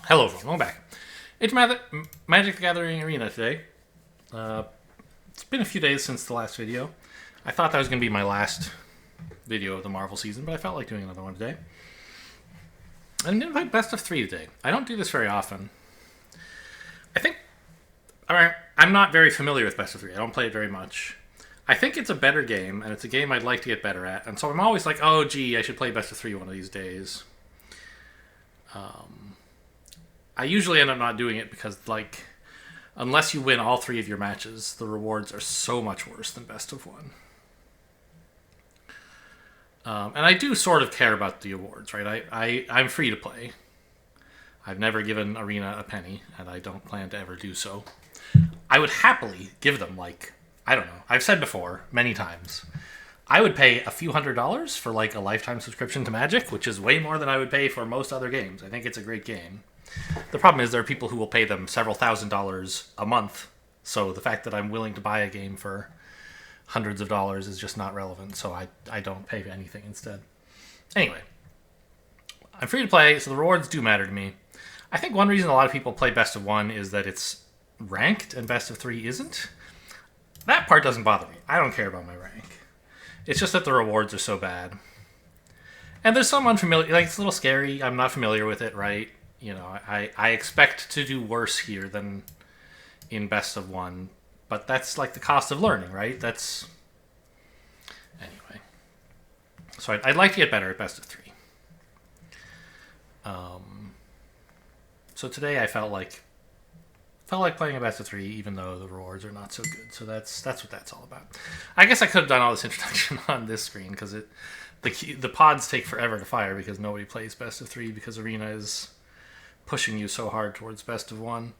Hello everyone, welcome back. It's Magic the Gathering Arena today. It's been a few days since the last video. I thought that was going to be my last video of the Marvel season, but I felt like doing another one today. I'm going to play best of 3 today. I don't do this very often. I'm not very familiar with best of 3. I don't play it very much. I think it's a better game, and it's a game I'd like to get better at. And so I'm always like, oh gee, I should play best of 3 one of these days. I usually end up not doing it because, like, unless you win all 3 of your matches, the rewards are so much worse than best of 1. And I do sort of care about the awards, right? I'm free to play. I've never given Arena a penny, and I don't plan to ever do so. I would happily give them, like, I don't know. I've said before, many times, I would pay a few $100s for, like, a lifetime subscription to Magic, which is way more than I would pay for most other games. I think it's a great game. The problem is there are people who will pay them several $1,000s a month, so the fact that I'm willing to buy a game for hundreds of dollars is just not relevant, so I don't pay for anything instead. Anyway, I'm free to play, so the rewards do matter to me. I think one reason a lot of people play best of 1 is that it's ranked and best of 3 isn't. That part doesn't bother me. I don't care about my rank. It's just that the rewards are so bad. And there's some unfamiliar, like, it's a little scary. I'm not familiar with it, right? You know, I expect to do worse here than in best of 1, but that's like the cost of learning, right? That's... Anyway. So I'd like to get better at best of 3. So today I felt like playing a best of 3, even though the rewards are not so good. So that's what that's all about. I guess I could have done all this introduction on this screen, because the pods take forever to fire because nobody plays best of 3 because Arena is pushing you so hard towards best of 1.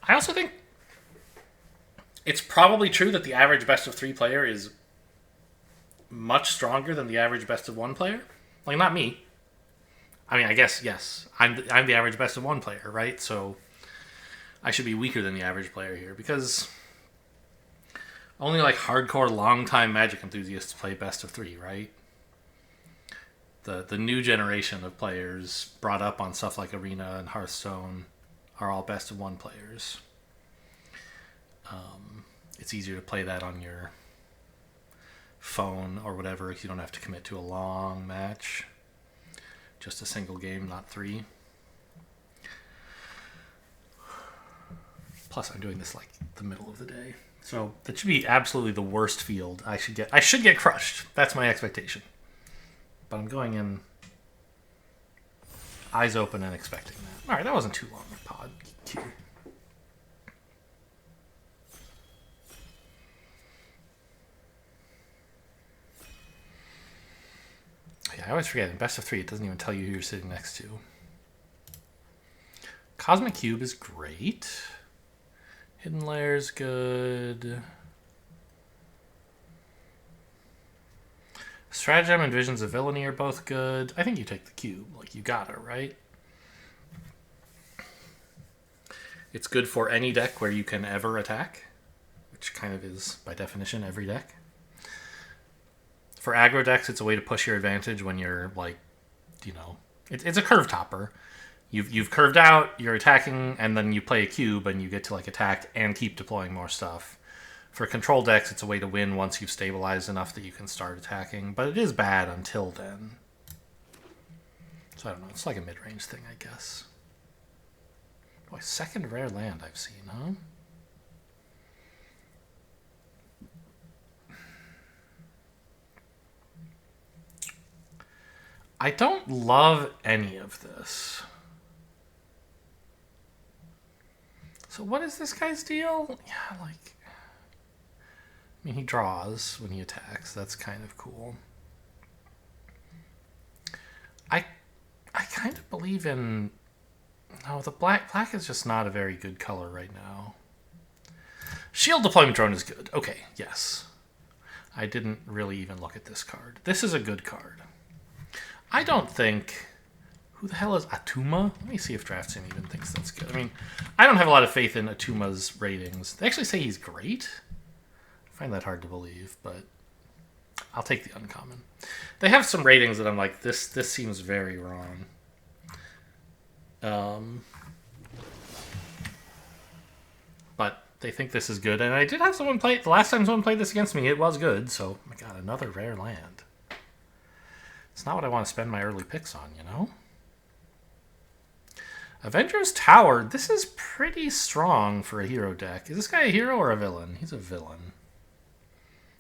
I also think it's probably true that the average best of 3 player is much stronger than the average best of 1 player. Like, not me. I mean, I guess, yes. I'm the average best of 1 player, right? So I should be weaker than the average player here, because only, like, hardcore long-time Magic enthusiasts play best of 3, right? The new generation of players brought up on stuff like Arena and Hearthstone are all best of 1 players. It's easier to play that on your phone or whatever, because you don't have to commit to a long match. Just a single game, not 3. Plus, I'm doing this like the middle of the day, so that should be absolutely the worst field. I should get crushed. That's my expectation. But I'm going in eyes open and expecting that. All right, that wasn't too long a pod queue. Yeah, I always forget. In best of 3, it doesn't even tell you who you're sitting next to. Cosmic Cube is great. Hidden Layer's good. Stratagem and Visions of Villainy are both good. I think you take the cube. Like, you gotta, right? It's good for any deck where you can ever attack, which kind of is, by definition, every deck. For aggro decks, it's a way to push your advantage when you're, like, you know... It's a curve topper. You've curved out, you're attacking, and then you play a cube, and you get to, like, attack and keep deploying more stuff. For control decks, it's a way to win once you've stabilized enough that you can start attacking. But it is bad until then. So I don't know. It's like a mid-range thing, I guess. Boy, second rare land I've seen, huh? I don't love any of this. So what is this guy's deal? Yeah, like... I mean, he draws when he attacks. That's kind of cool. I kind of believe in... No, the black is just not a very good color right now. Shield Deployment Drone is good. Okay, yes. I didn't really even look at this card. This is a good card. I don't think... Who the hell is Atuma? Let me see if DraftSim even thinks that's good. I mean, I don't have a lot of faith in Atuma's ratings. They actually say he's great. I find that hard to believe, but I'll take the uncommon. They have some ratings that I'm like, this seems very wrong. But they think this is good, and I did have someone play it. The last time someone played this against me, it was good, so, oh my god, another rare land. It's not what I want to spend my early picks on, you know? Avengers Tower, this is pretty strong for a hero deck. Is this guy a hero or a villain? He's a villain.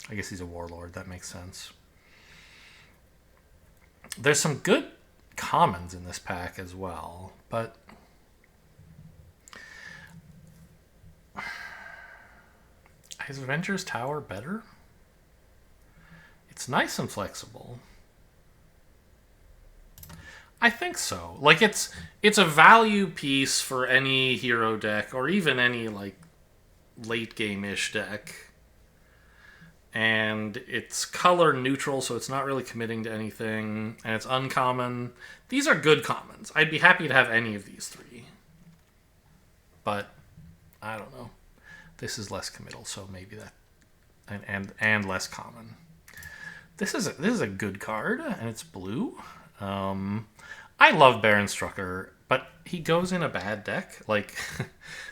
I guess he's a warlord, that makes sense. There's some good commons in this pack as well, but is Avengers Tower better? It's nice and flexible. I think so. Like, it's a value piece for any hero deck, or even any, like, late game-ish deck. And it's color neutral, so it's not really committing to anything. And it's uncommon. These are good commons. I'd be happy to have any of these three. But, I don't know. This is less committal, so maybe that... And less common. This is a good card, and it's blue. I love Baron Strucker, but he goes in a bad deck. Like,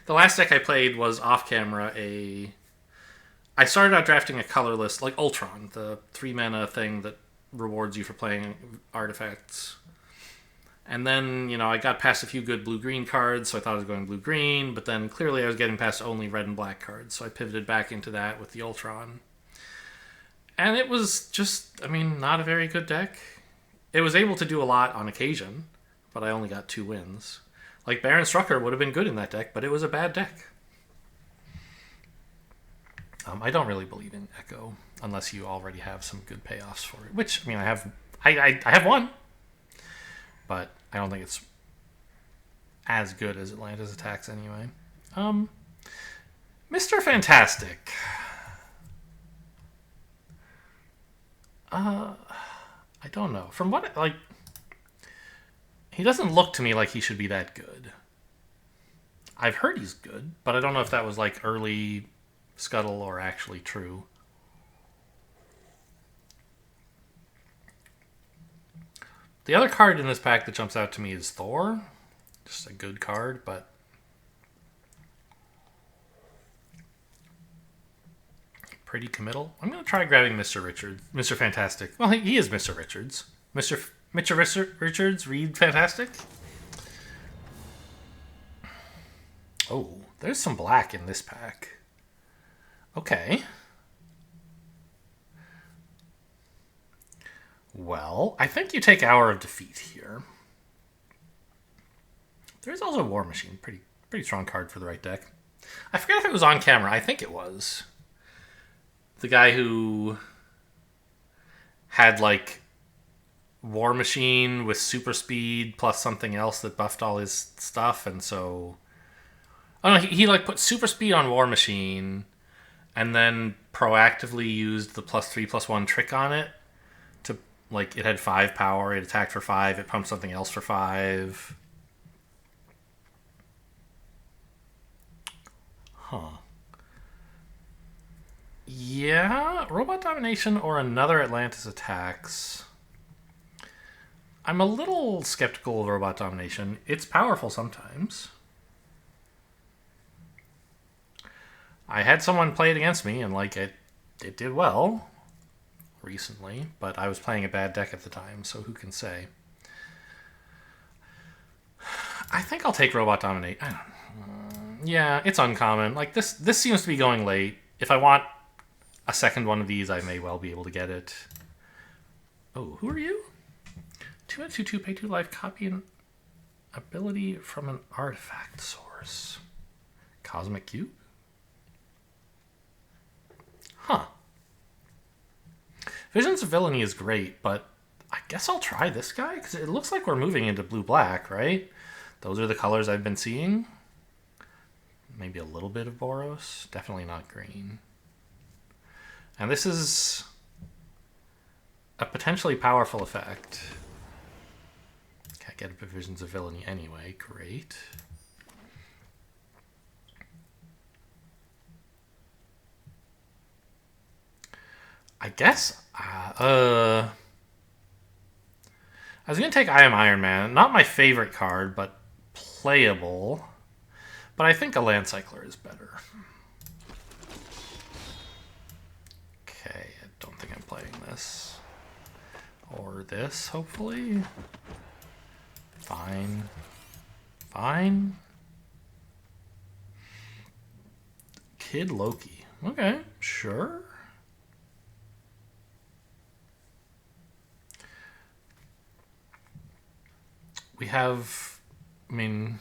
the last deck I played was off-camera I started out drafting a colorless, like Ultron, the 3-mana thing that rewards you for playing artifacts. And then, you know, I got past a few good blue-green cards, so I thought I was going blue-green, but then clearly I was getting past only red and black cards, so I pivoted back into that with the Ultron. And it was just, I mean, not a very good deck. It was able to do a lot on occasion, but I only got 2 wins. Like, Baron Strucker would have been good in that deck, but it was a bad deck. I don't really believe in Echo, unless you already have some good payoffs for it. Which, I mean, I have one, but I don't think it's as good as Atlanta's attacks anyway. Mr. Fantastic. I don't know. From what, like, he doesn't look to me like he should be that good. I've heard he's good, but I don't know if that was, like, early scuttle or actually true. The other card in this pack that jumps out to me is Thor. Just a good card, but pretty committal. I'm going to try grabbing Mr. Richards. Mr. Fantastic. Well, he is Mr. Richards. Mr. Richards, read Fantastic. Oh, there's some black in this pack. Okay. Well, I think you take Hour of Defeat here. There's also War Machine. Pretty strong card for the right deck. I forget if it was on camera. I think it was. The guy who had, like, War Machine with super speed plus something else that buffed all his stuff, and so... Oh no, he like, put super speed on War Machine, and then proactively used the +3/+1 trick on it to, like, it had 5 power, it attacked for 5, it pumped something else for 5. Huh. Yeah, Robot Domination or another Atlantis attacks. I'm a little skeptical of Robot Domination. It's powerful sometimes. I had someone play it against me, and, like, it did well recently, but I was playing a bad deck at the time, so who can say? I think I'll take Robot Dominate. I don't know. Yeah, it's uncommon. Like, this seems to be going late. If I want a second one of these, I may well be able to get it. Oh, who are you? 2/2/2, pay 2 life, copy an ability from an artifact source. Cosmic Cube? Huh. Visions of Villainy is great, but I guess I'll try this guy, because it looks like we're moving into blue-black, right? Those are the colors I've been seeing. Maybe a little bit of Boros. Definitely not green. And this is a potentially powerful effect. Can't get a Visions of Villainy anyway. Great. I guess I was going to take I Am Iron Man. Not my favorite card, but playable. But I think a Land Cycler is better. Okay, I don't think I'm playing this. Or this, hopefully. Fine. Fine. Kid Loki. Okay, sure. We have, I mean,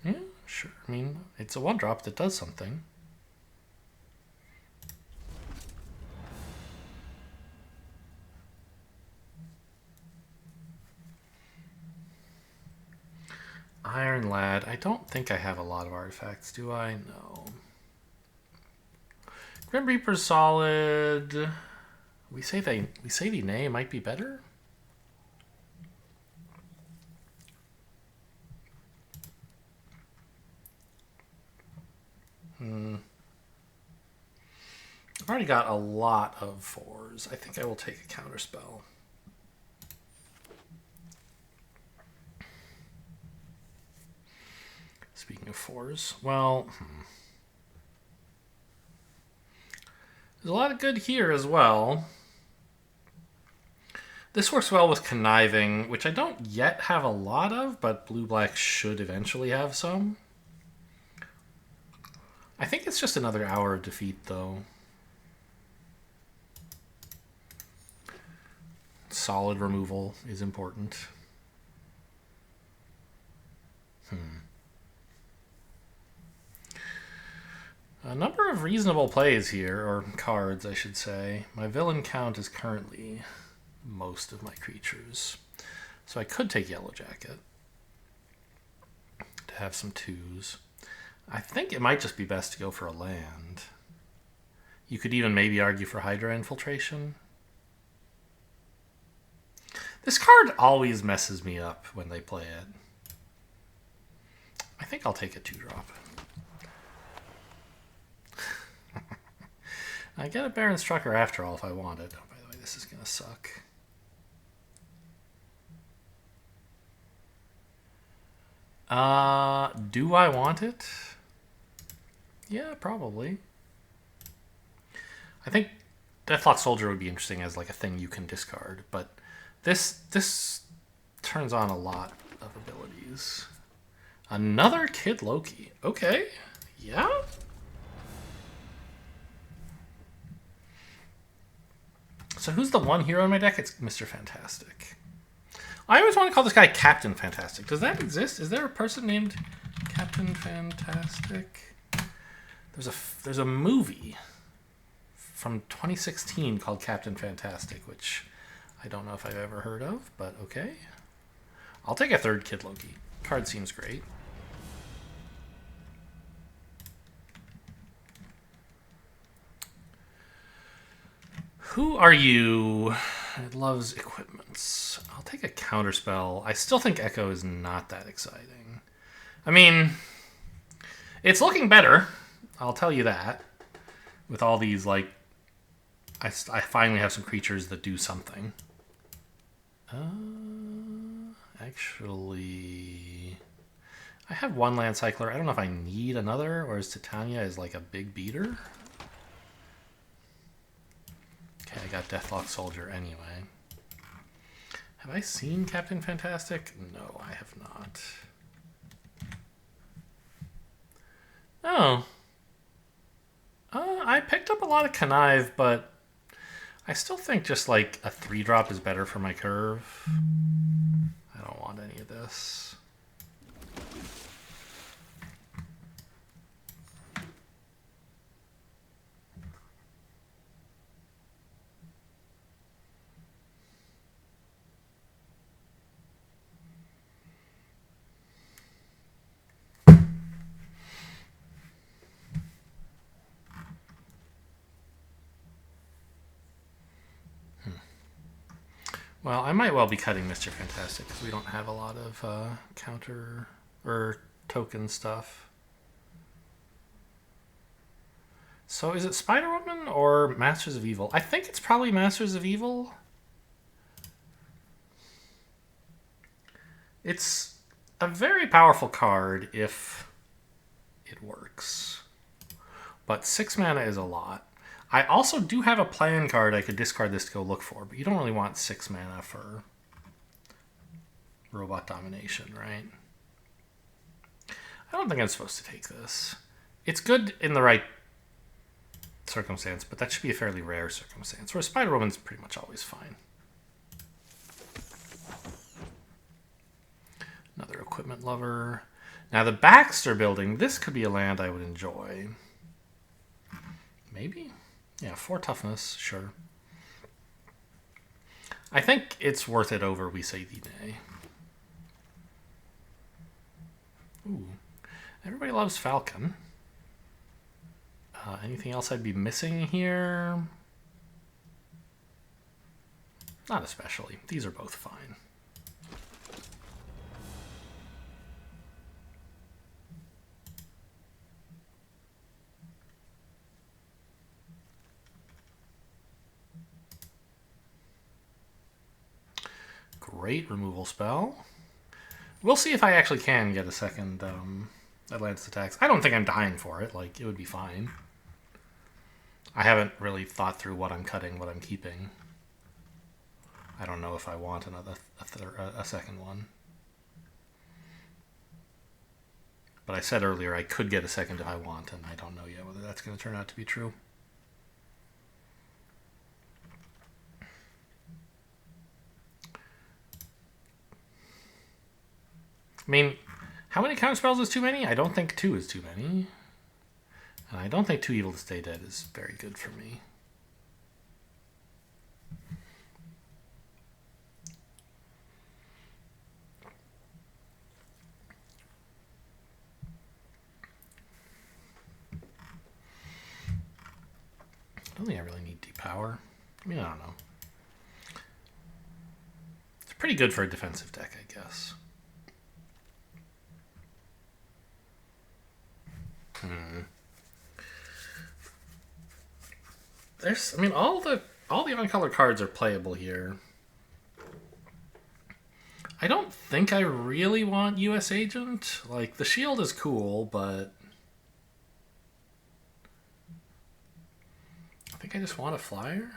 yeah, sure. I mean, it's a 1-drop that does something. Iron Lad. I don't think I have a lot of artifacts, do I? No. Grim Reaper's solid. We say the name might be better. I've already got a lot of 4s. I think I will take a counterspell. Speaking of 4s, well, there's a lot of good here as well. This works well with Conniving, which I don't yet have a lot of, but Blue-Black should eventually have some. I think it's just another hour of defeat, though. Solid removal is important. A number of reasonable plays here, or cards, I should say. My villain count is currently most of my creatures. So I could take Yellow Jacket to have some 2s. I think it might just be best to go for a land. You could even maybe argue for Hydra Infiltration. This card always messes me up when they play it. I think I'll take a 2-drop. I get a Baron Strucker after all if I want it. Oh, by the way, this is going to suck. Do I want it? Yeah, probably. I think Deathlock Soldier would be interesting as like a thing you can discard, but this turns on a lot of abilities. Another Kid Loki. Okay. Yeah. So who's the one hero in my deck? It's Mr. Fantastic. I always want to call this guy Captain Fantastic. Does that exist? Is there a person named Captain Fantastic? There's a movie from 2016 called Captain Fantastic, which I don't know if I've ever heard of, but okay. I'll take a 3rd Kid Loki. Card seems great. Who are you? It loves equipments. I'll take a counterspell. I still think Echo is not that exciting. I mean, it's looking better. I'll tell you that. With all these, like, I finally have some creatures that do something. Actually, I have 1 Land Cycler. I don't know if I need another, or is Titania is like a big beater. Okay, I got Deathlock Soldier anyway. Have I seen Captain Fantastic? No, I have not. Oh. I picked up a lot of Connive, but I still think just like a 3-drop is better for my curve. I don't want any of this. Well, I might well be cutting Mr. Fantastic because we don't have a lot of counter or token stuff. So is it Spider-Woman or Masters of Evil? I think it's probably Masters of Evil. It's a very powerful card if it works. But 6 mana is a lot. I also do have a plan card I could discard this to go look for, but you don't really want 6 mana for Robot Domination, right? I don't think I'm supposed to take this. It's good in the right circumstance, but that should be a fairly rare circumstance, where Spider-Woman's pretty much always fine. Another Equipment Lover. Now the Baxter building, this could be a land I would enjoy. Maybe? Yeah, 4 toughness, sure. I think it's worth it over We Say Thee Nay. Ooh. Everybody loves Falcon. Anything else I'd be missing here? Not especially. These are both fine. Great removal spell. We'll see if I actually can get a second Atlantis attacks. I don't think I'm dying for it. Like, it would be fine. I haven't really thought through what I'm cutting, what I'm keeping. I don't know if I want a second one. But I said earlier I could get a second if I want, and I don't know yet whether that's going to turn out to be true. I mean, how many counter spells is too many? I don't think 2 is too many. And I don't think 2 Evil to Stay Dead is very good for me. I don't think I really need Depower. I mean, I don't know. It's pretty good for a defensive deck, I guess. I mean, all the uncolored cards are playable here. I don't think I really want U.S. Agent. Like, the shield is cool, but I think I just want a flyer.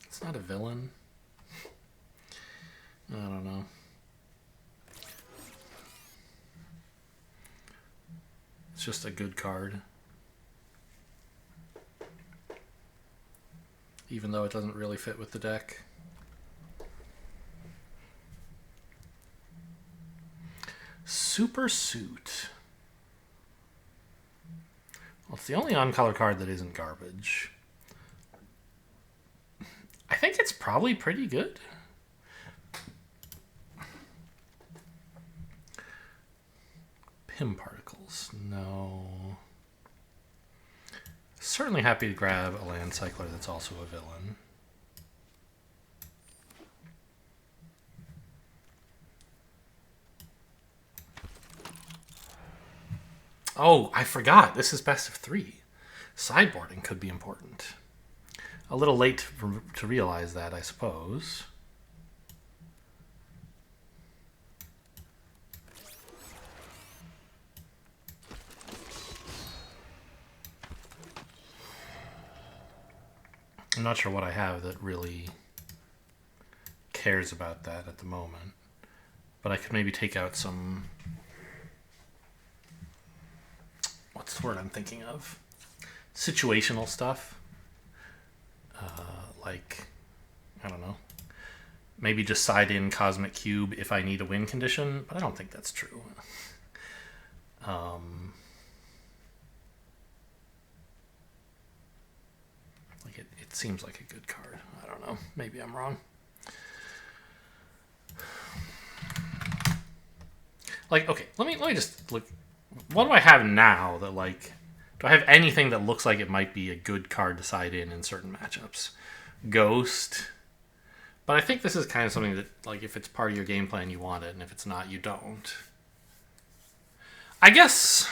It's not a villain. I don't know. It's just a good card. Even though it doesn't really fit with the deck. Super Suit. Well, it's the only on-color card that isn't garbage. I think it's probably pretty good. Pim Particles. No. Certainly happy to grab a land cycler that's also a villain. Oh, I forgot. This is best of 3. Sideboarding could be important. A little late to realize that, I suppose. I'm not sure what I have that really cares about that at the moment. But I could maybe take out some... What's the word I'm thinking of? Situational stuff. Like, I don't know. Maybe just side in Cosmic Cube if I need a win condition, but I don't think that's true. Like it seems like a good card. I don't know. Maybe I'm wrong. Like, okay, let me just look. What do I have now that, like, do I have anything that looks like it might be a good card to side in certain matchups? Ghost. But I think this is kind of something that, like, if it's part of your game plan, you want it, and if it's not, you don't. I guess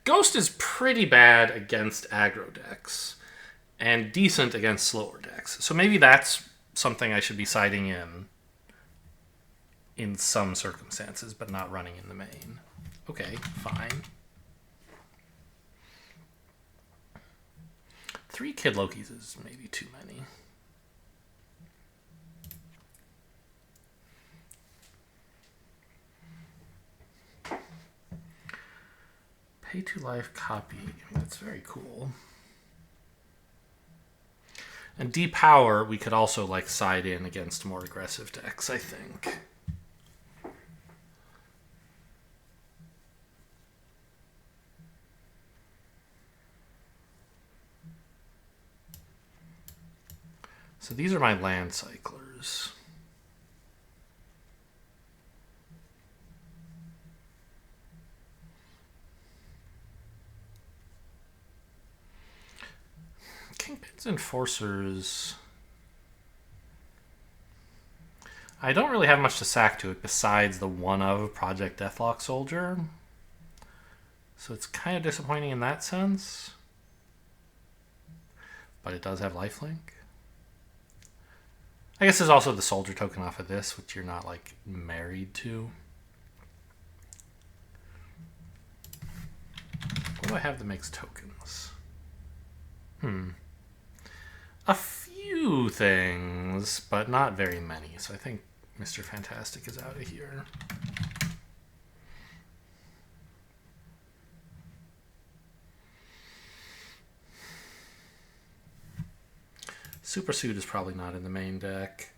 Ghost is pretty bad against aggro decks and decent against slower decks. So maybe that's something I should be siding in some circumstances, but not running in the main. Okay, fine. 3 Kid Lokis is maybe too many. Pay 2 life, copy. I mean, that's very cool. And depower, we could also like side in against more aggressive decks, I think. So these are my land cyclers. Kingpin's Enforcers. I don't really have much to sack to it besides the one of Project Deathlock Soldier. So it's kind of disappointing in that sense. But it does have lifelink. I guess there's also the soldier token off of this, which you're not like married to. What do I have that makes tokens? A few things, but not very many. So I think Mr. Fantastic is out of here. Super Suit is probably not in the main deck.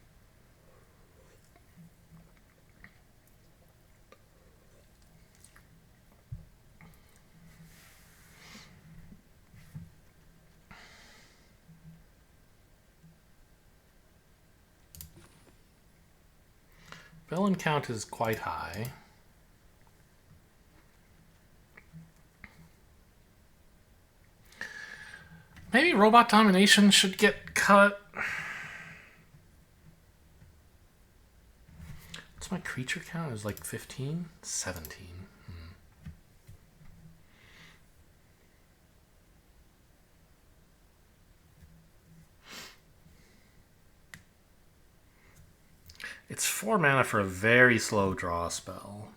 Villain count is quite high. Maybe Robot Domination should get cut. What's my creature count? It was like 15? 17. It's 4 mana for a very slow draw spell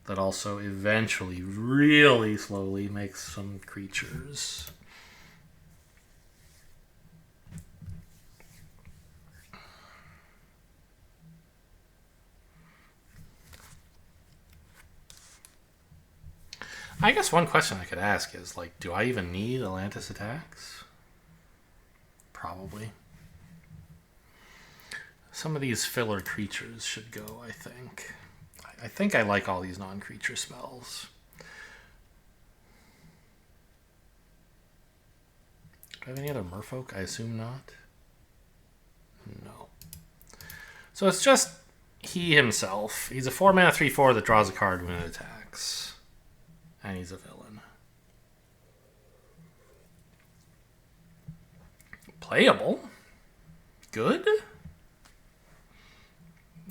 that also eventually, really slowly, makes some creatures. I guess one question I could ask is, like, do I even need Atlantis attacks? Probably. Some of these filler creatures should go, I think. I think I like all these non-creature spells. Do I have any other merfolk? I assume not. No. So it's just he himself. He's a 4-mana 3/4 that draws a card when it attacks. And he's a villain. Playable. Good?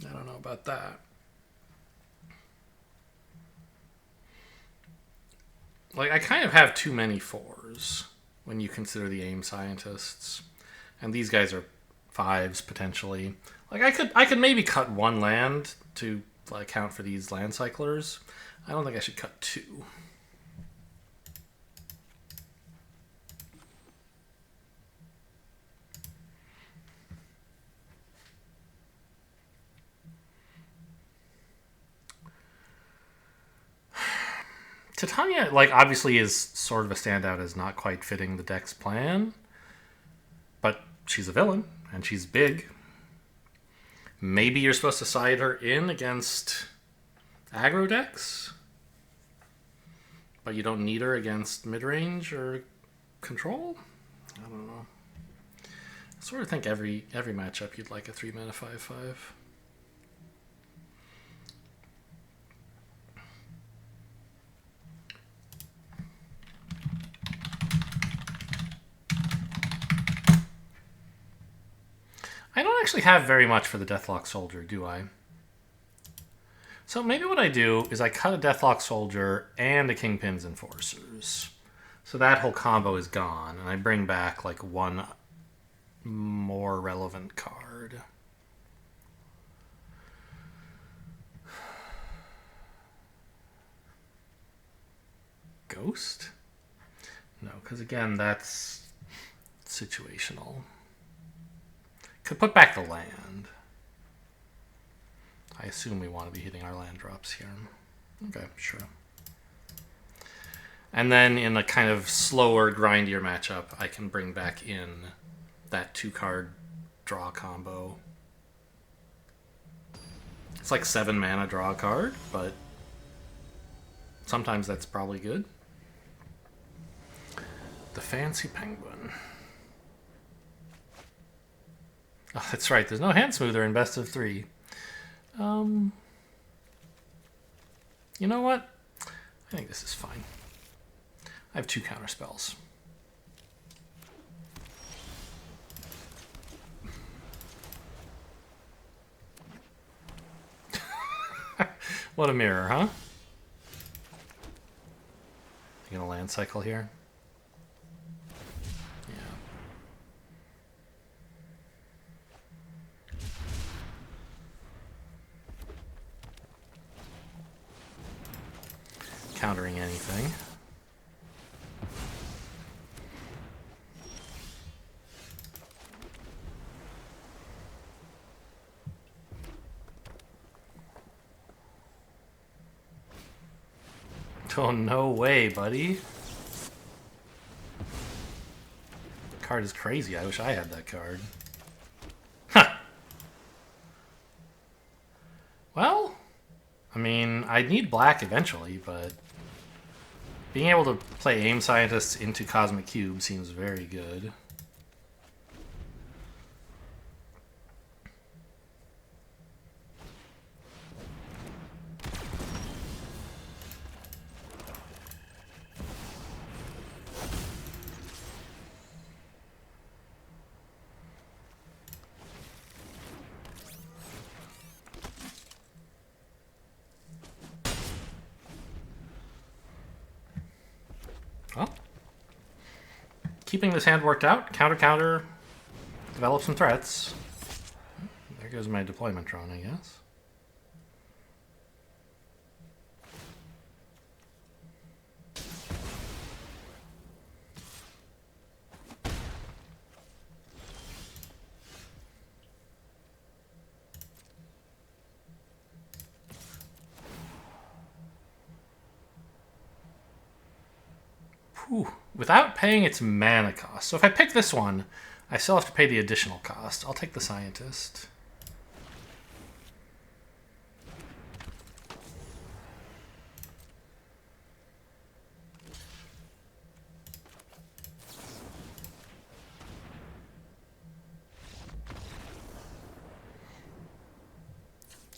I don't know about that. Like, I kind of have too many 4s when you consider the AIM scientists. And these guys are 5s, potentially. Like, I could maybe cut 1 land to account for these land cyclers. I don't think I should cut 2. Titania, like, obviously is sort of a standout as not quite fitting the deck's plan. But she's a villain, and she's big. Maybe you're supposed to side her in against aggro decks, but you don't need her against mid-range or control? I don't know. I sort of think every matchup you'd like a 3-mana 5/5. I don't actually have very much for the Deathlock Soldier, do I? So maybe what I do is I cut a Deathlock Soldier and a Kingpin's Enforcers. So that whole combo is gone, and I bring back like one more relevant card. Ghost? No, because again, that's situational. Could put back the land. I assume we want to be hitting our land drops here. Okay, sure. And then in a kind of slower, grindier matchup, I can bring back in that 2-card draw combo. It's like 7 mana draw a card, but sometimes that's probably good. The Fancy Penguin. Oh, that's right. There's no hand smoother in best of 3. You know what? I think this is fine. I have 2 counter spells. What a mirror, huh? You gonna land cycle here? Countering anything. Oh, no way, buddy. The card is crazy. I wish I had that card. Huh. Well, I mean, I'd need black eventually, but being able to play Aim Scientists into Cosmic Cube seems very good. Well, keeping this hand worked out. Counter, counter. Develop some threats. There goes my deployment drone, I guess. Whew. Without paying its mana cost. So if I pick this one, I still have to pay the additional cost. I'll take the Scientist.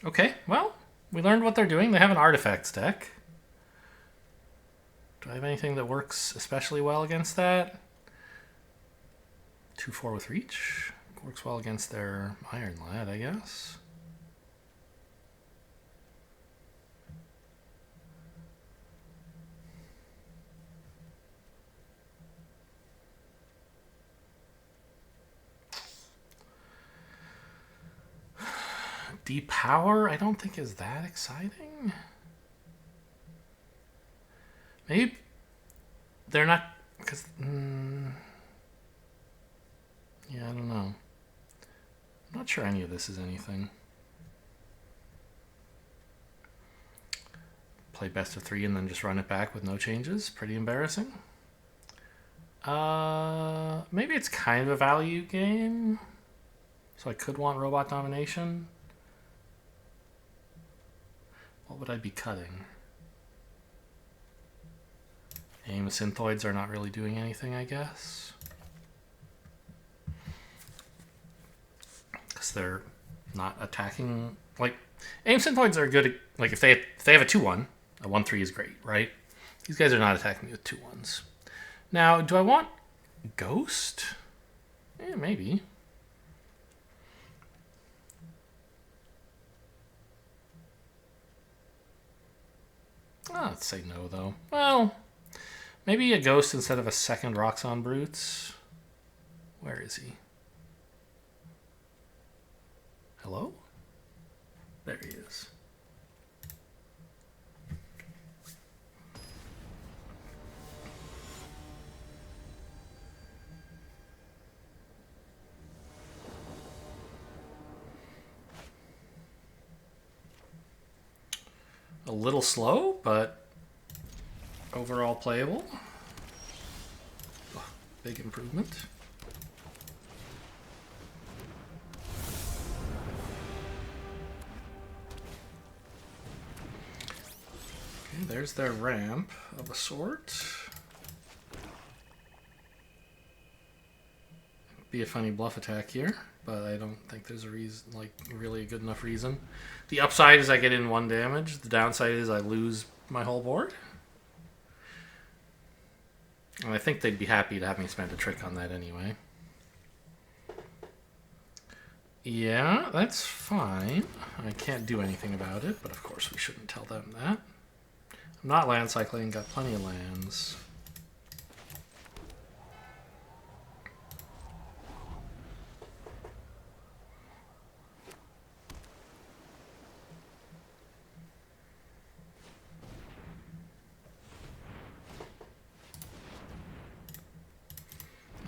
Okay, well, we learned what they're doing. They have an artifacts deck. Do I have anything that works especially well against that? 2/4 with reach. Works well against their Iron Lad, I guess. Depower, I don't think is that exciting. Maybe they're not, because yeah, I don't know. I'm not sure any of this is anything. Play best of 3 and then just run it back with no changes. Pretty embarrassing. Maybe it's kind of a value game. So I could want robot domination. What would I be cutting? Aim Synthoids are not really doing anything, I guess. Because they're not attacking. Like, Aim Synthoids are good. Like, if they have a 2/1, a 1/3 is great, right? These guys are not attacking me with 2/1s. Now, do I want Ghost? Yeah, maybe. Oh, let's say no, though. Well, maybe a ghost instead of a second Roxxon Brutes. Where is he? Hello? There he is. A little slow, but overall playable. Oh, big improvement. Okay, there's their ramp of a sort. Be a funny bluff attack here, but I don't think there's a reason, like really a good enough reason. The upside is I get in 1 damage. The downside is I lose my whole board. And I think they'd be happy to have me spend a trick on that anyway. Yeah, that's fine. I can't do anything about it, but of course we shouldn't tell them that. I'm not land cycling, got plenty of lands.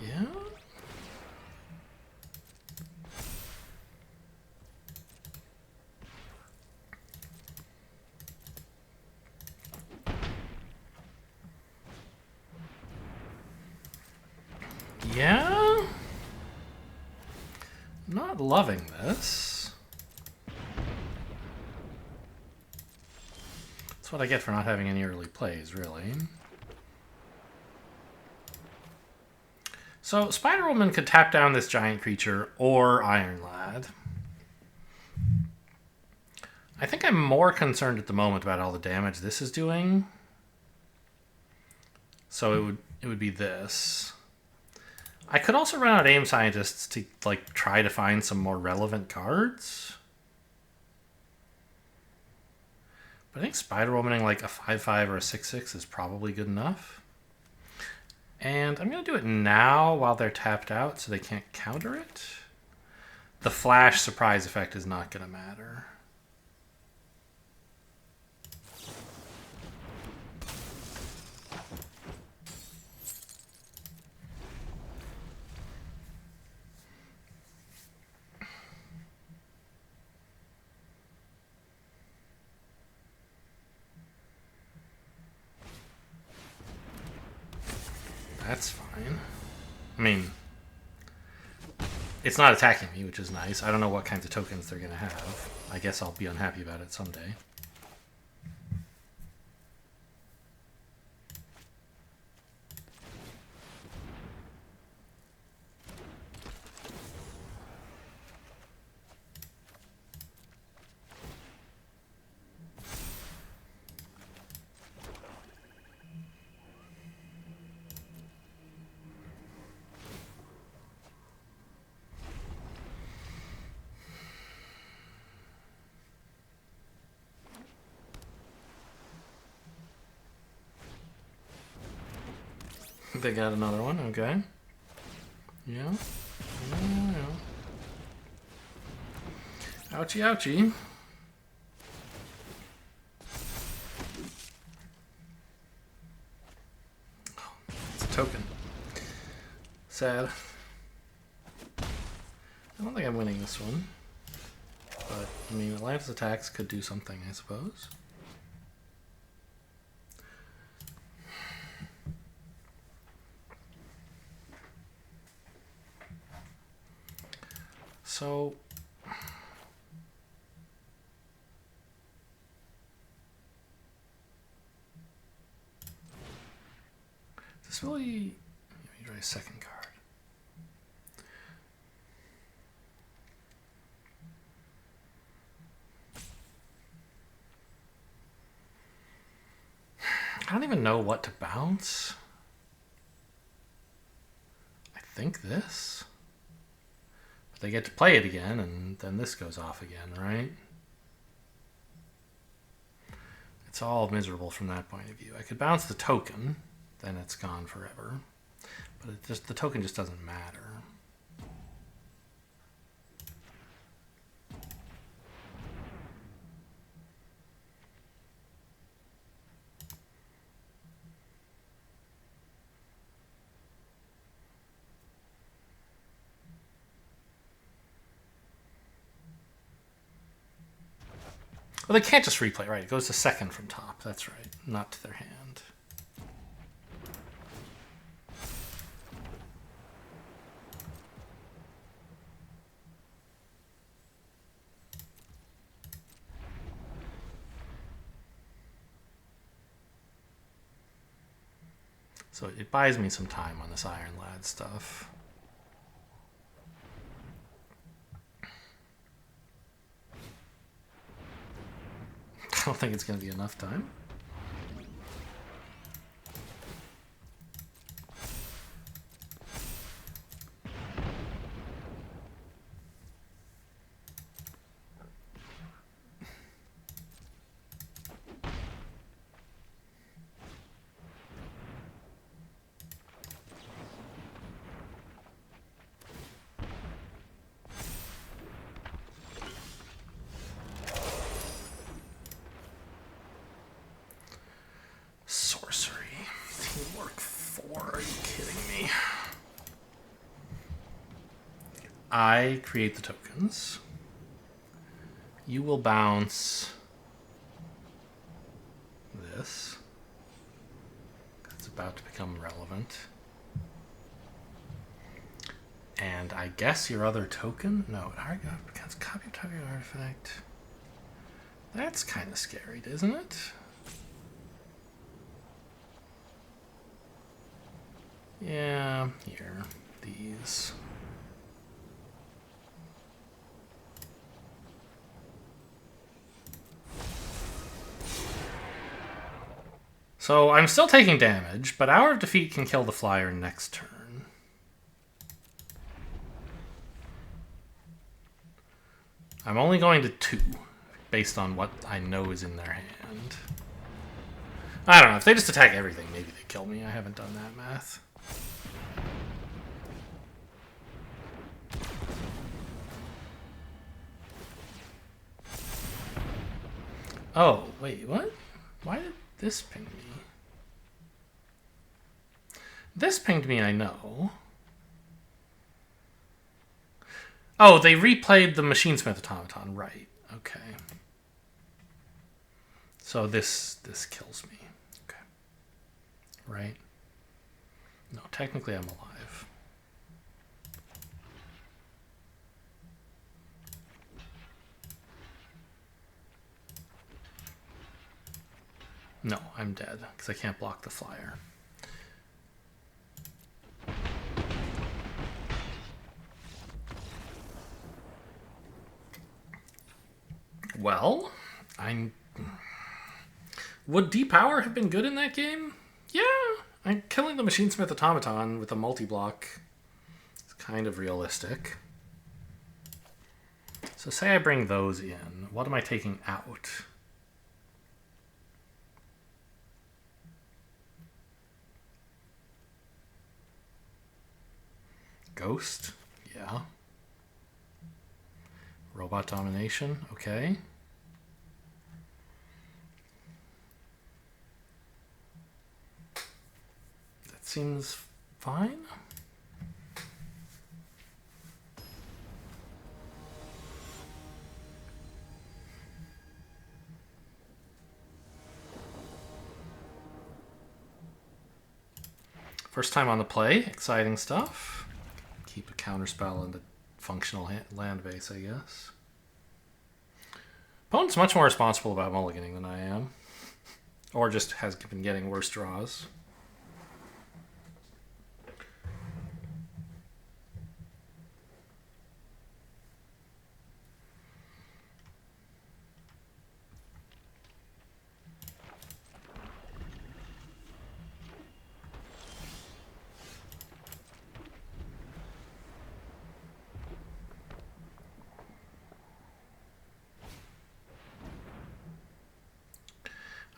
Yeah. Yeah. Not loving this. That's what I get for not having any early plays, really. So Spider-Woman could tap down this giant creature or Iron Lad. I think I'm more concerned at the moment about all the damage this is doing. So it would be this. I could also run out Aim Scientists to like try to find some more relevant cards. But I think Spider-Womaning like a 5/5 or a 6/6 is probably good enough. And I'm going to do it now while they're tapped out so they can't counter it. The flash surprise effect is not going to matter. That's fine. I mean, it's not attacking me, which is nice. I don't know what kinds of tokens they're going to have. I guess I'll be unhappy about it someday. They got another one, okay. Yeah. Ouchie, ouchie. Oh, it's a token. Sad. I don't think I'm winning this one. But, I mean, Atlantis attacks could do something, I suppose. So, this really, let me try a second card. I don't even know what to bounce. I think this. They get to play it again, and then this goes off again, right? It's it's all miserable from that point of view. I could bounce the token, then it's gone forever. But the token just doesn't matter. Well, they can't just replay, right? It goes to second from top. That's right. Not to their hand. So it buys me some time on this Iron Lad stuff. I don't think it's going to be enough time. I create the tokens. You will bounce this. It's about to become relevant. And I guess your other token? No, it becomes copy token artifact. That's kind of scary, isn't it? Yeah, here, these. So I'm still taking damage, but Hour of Defeat can kill the flyer next turn. I'm only going to 2, based on what I know is in their hand. I don't know, if they just attack everything, maybe they kill me. I haven't done that math. Oh, wait, what? Why did this ping me? This pinged me, I know. Oh, they replayed the Machinesmith automaton, right. Okay. So this kills me. Okay. Right? No, technically I'm alive. No, I'm dead, because I can't block the flyer. Well, would depower have been good in that game? Yeah. I'm killing the Machinesmith automaton with a multi-block. It's kind of realistic. So say I bring those in. What am I taking out? Ghost? Yeah. Robot domination? Okay. That seems fine. First time on the play, exciting stuff. Keep a counterspell in the functional land base, I guess. Opponent's much more responsible about mulliganing than I am. Or just has been getting worse draws.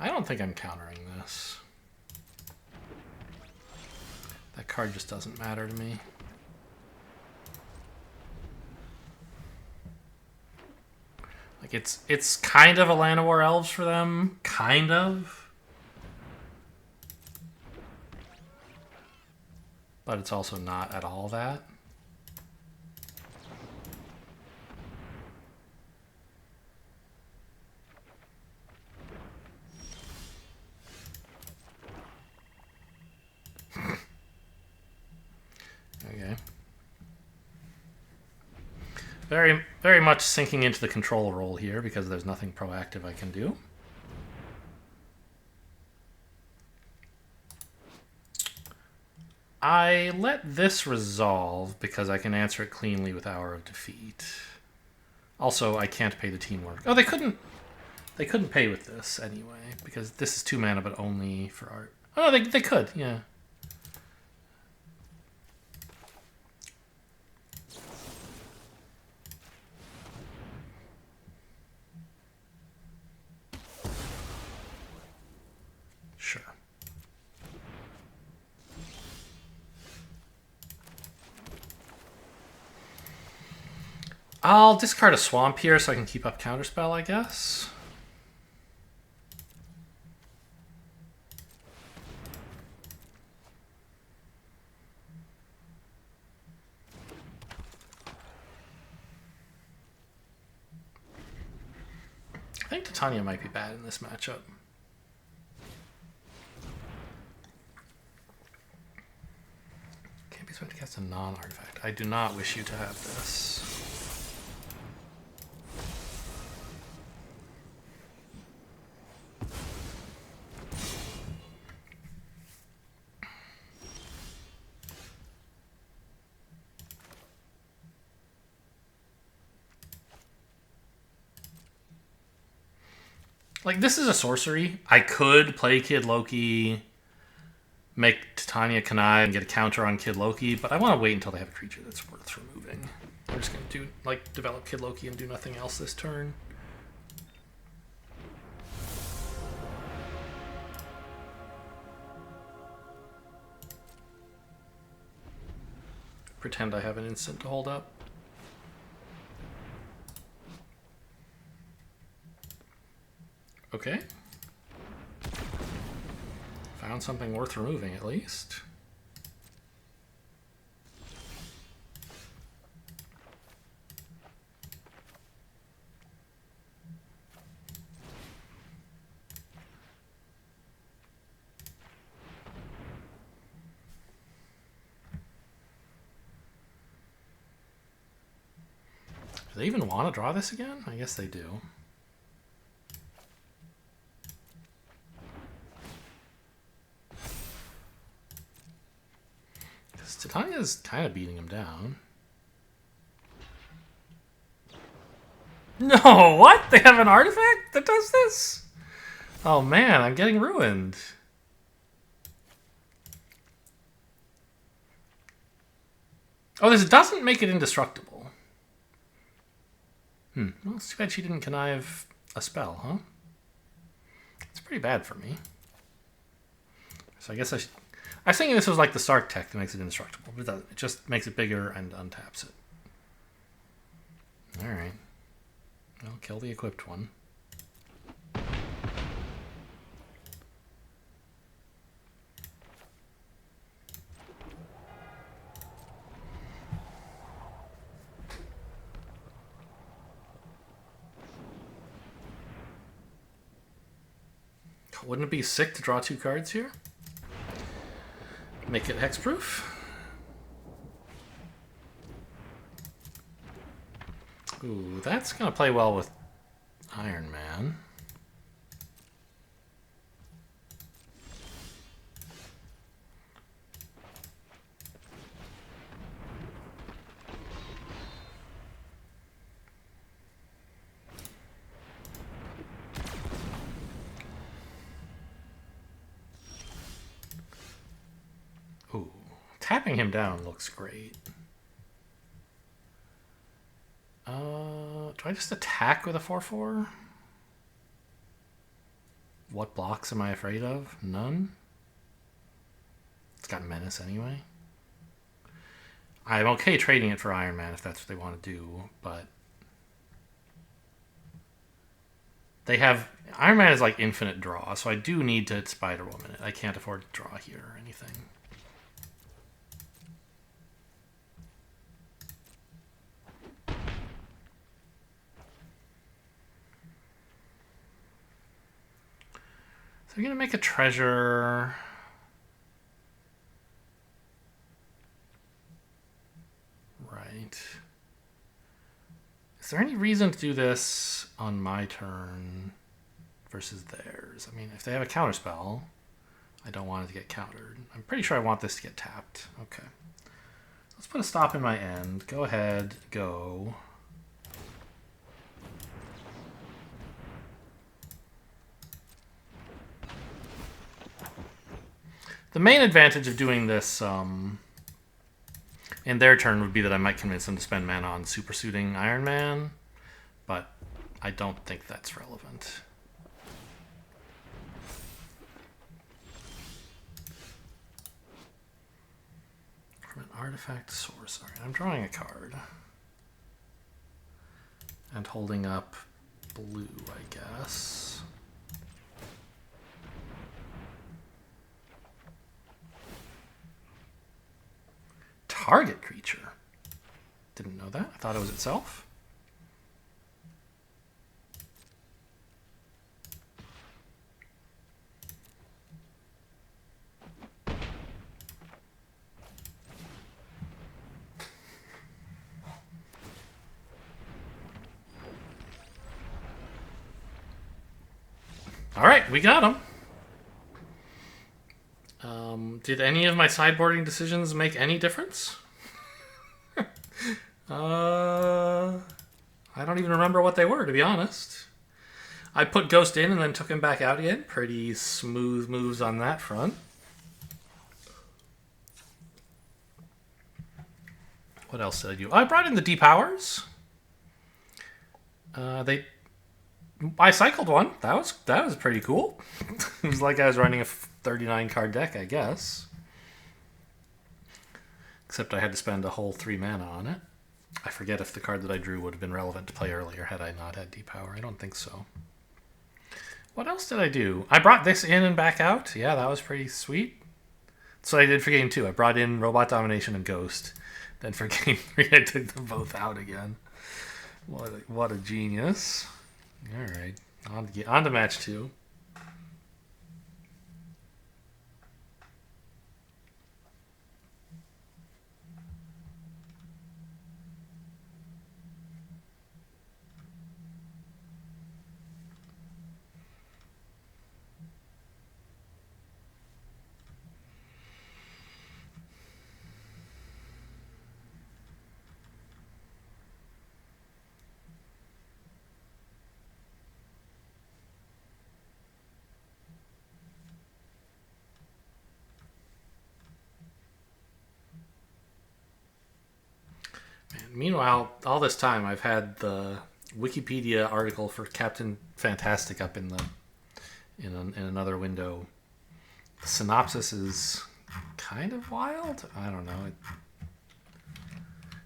I don't think I'm countering this. That card just doesn't matter to me. Like it's kind of a Land of War Elves for them, kind of. But it's also not at all that. Okay. Very, very much sinking into the control role here because there's nothing proactive I can do. I let this resolve because I can answer it cleanly with Hour of Defeat. Also, I can't pay the teamwork. Oh, they couldn't pay with this anyway because this is 2 mana but only for art. Oh, they could, yeah. Sure. I'll discard a swamp here so I can keep up Counterspell, I guess. I think Titania might be bad in this matchup. Can't be swept to cast a non-artifact. I do not wish you to have this. Like, this is a sorcery. I could play Kid Loki, make Titania Kanai, and get a counter on Kid Loki, but I want to wait until they have a creature that's worth removing. I'm just going to develop Kid Loki and do nothing else this turn. Pretend I have an instant to hold up. Okay. Found something worth removing, at least. Do they even want to draw this again? I guess they do. Titania's kind of beating him down. No, what? They have an artifact that does this? Oh man, I'm getting ruined. Oh, this doesn't make it indestructible. Well, it's too bad she didn't connive a spell, huh? It's pretty bad for me. So I guess I was thinking this was like the Sark tech that makes it indestructible, but it doesn't. It just makes it bigger and untaps it. Alright. I'll kill the equipped one. Wouldn't it be sick to draw 2 cards here? Make it hexproof. Ooh, that's going to play well with Iron Man. Ooh, tapping him down looks great. Do I just attack with a 4/4? What blocks am I afraid of? None. It's got Menace anyway. I'm okay trading it for Iron Man if that's what they want to do, but they have Iron Man is like infinite draw, so I do need to Spider Woman it. I can't afford to draw here or anything. So I'm gonna make a treasure. Right. Is there any reason to do this on my turn versus theirs? I mean, if they have a counterspell, I don't want it to get countered. I'm pretty sure I want this to get tapped. Okay. Let's put a stop in my end. Go ahead, go. The main advantage of doing this in their turn would be that I might convince them to spend mana on supersuiting Iron Man, but I don't think that's relevant. From an artifact source. Alright, I'm drawing a card. And holding up blue, I guess. Target creature. Didn't know that. I thought it was itself. All right, we got him. Did any of my sideboarding decisions make any difference? I don't even remember what they were, to be honest. I put Ghost in and then took him back out again. Pretty smooth moves on that front. What else did I do? I brought in the Depowers. I cycled one. That was pretty cool. It was like I was running a 39 card deck, I guess. Except I had to spend a whole 3 mana on it. I forget if the card that I drew would have been relevant to play earlier had I not had Depower. I don't think so. What else did I do? I brought this in and back out. Yeah, that was pretty sweet. That's what I did for game 2. I brought in Robot Domination and Ghost. Then for game 3, I took them both out again. What a genius. Alright, on to match 2. Meanwhile, all this time I've had the Wikipedia article for Captain Fantastic up in another window. The synopsis is kind of wild. I don't know.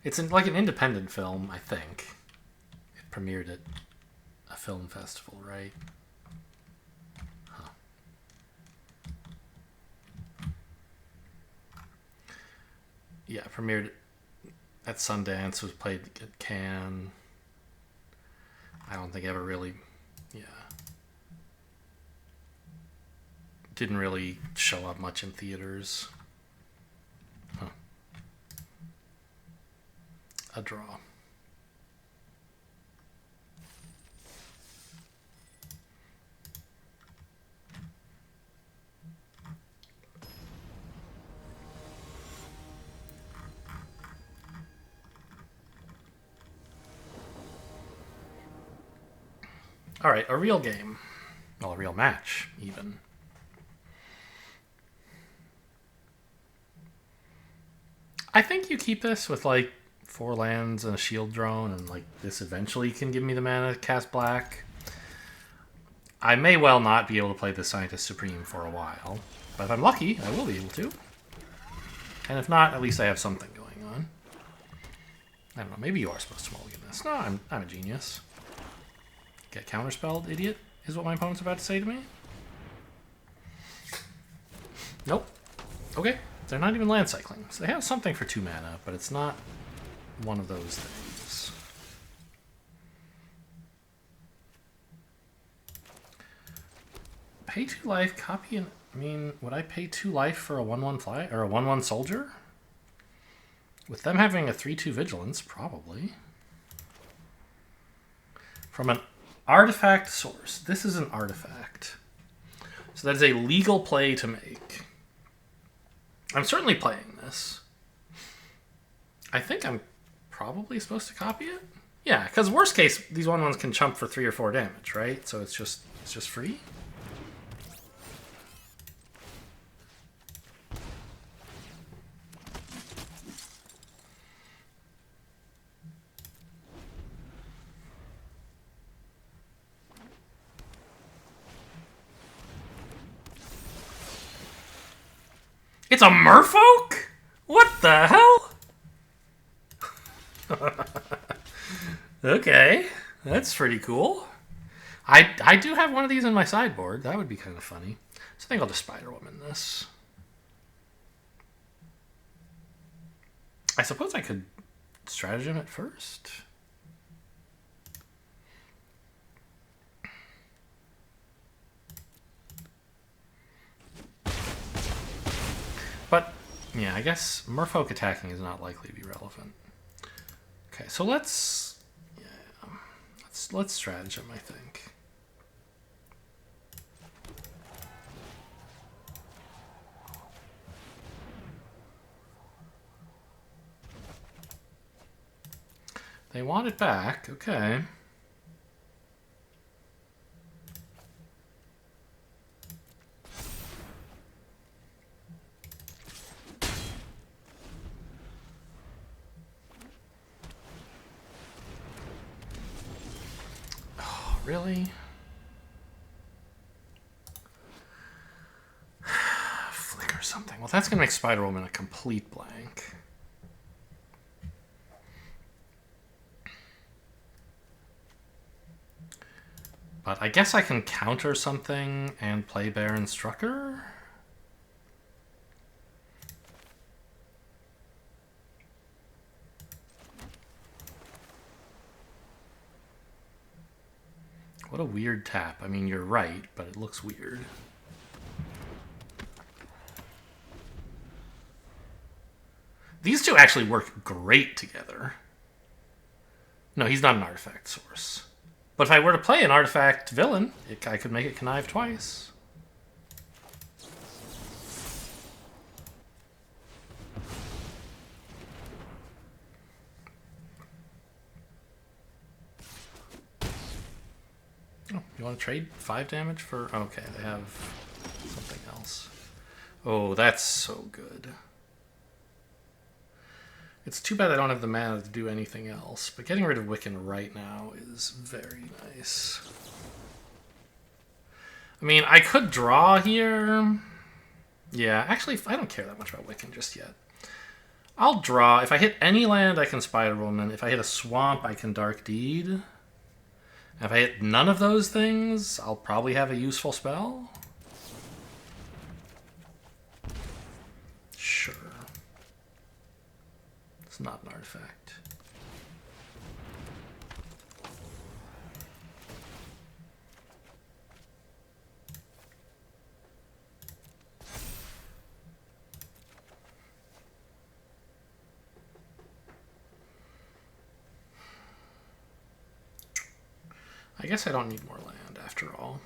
It's like an independent film, I think. It premiered at a film festival, right? Huh. Yeah, premiered at Sundance, was played at Cannes. I don't think ever really, didn't really show up much in theaters. Huh. A draw. All right, a real game. Well, a real match, even. I think you keep this with, like, 4 lands and a shield drone, and, like, this eventually can give me the mana to cast black. I may well not be able to play the Scientist Supreme for a while. But if I'm lucky, I will be able to. And if not, at least I have something going on. I don't know, maybe you are supposed to mulligan this. No, I'm a genius. Get counterspelled, idiot, is what my opponent's about to say to me. Nope. Okay, they're not even land cycling. So they have something for 2 mana, but it's not one of those things. Pay 2 life, copy and... I mean, would I pay 2 life for a 1/1 fly or a 1/1 soldier? With them having a 3/2 vigilance, probably. From an artifact source. This is an artifact. So that is a legal play to make. I'm certainly playing this. I think I'm probably supposed to copy it. Yeah, because worst case, these 1/1s can chump for 3 or 4 damage, right? So it's just free. It's a merfolk? What the hell? Okay, that's pretty cool. I do have one of these in my sideboard. That would be kind of funny. So I think I'll just Spider Woman this. I suppose I could stratagem it first. But, yeah, I guess merfolk attacking is not likely to be relevant. Okay, so let's stratagem, I think. They want it back, okay. Really? Flicker something. Well, that's going to make Spider-Woman a complete blank. But I guess I can counter something and play Baron Strucker? What a weird tap. I mean, you're right, but it looks weird. These two actually work great together. No, he's not an artifact source. But if I were to play an artifact villain, I could make it connive twice. Oh, you want to trade 5 damage for... Okay, they have something else. Oh, that's so good. It's too bad I don't have the mana to do anything else, but getting rid of Wiccan right now is very nice. I mean, I could draw here. Yeah, actually, I don't care that much about Wiccan just yet. I'll draw. If I hit any land, I can Spider Woman. If I hit a swamp, I can Dark Deed. If I hit none of those things, I'll probably have a useful spell. Sure. It's not an artifact. I guess I don't need more land after all.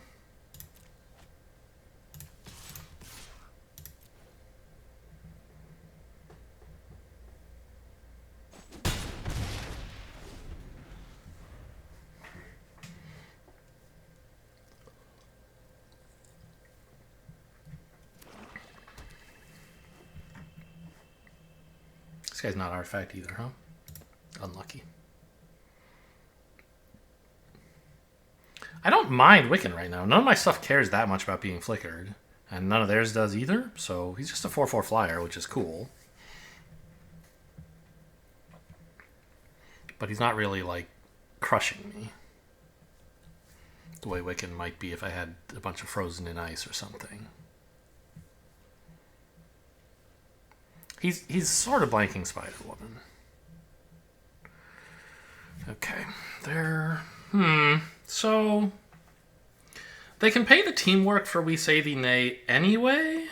This guy's not artifact either, huh? Unlucky. I don't mind Wiccan right now. None of my stuff cares that much about being flickered. And none of theirs does either. So he's just a 4/4 flyer, which is cool. But he's not really, like, crushing me. The way Wiccan might be if I had a bunch of Frozen in Ice or something. He's sort of blanking Spider-Woman. Okay. There. So they can pay the teamwork for We Say Thee Nay anyway.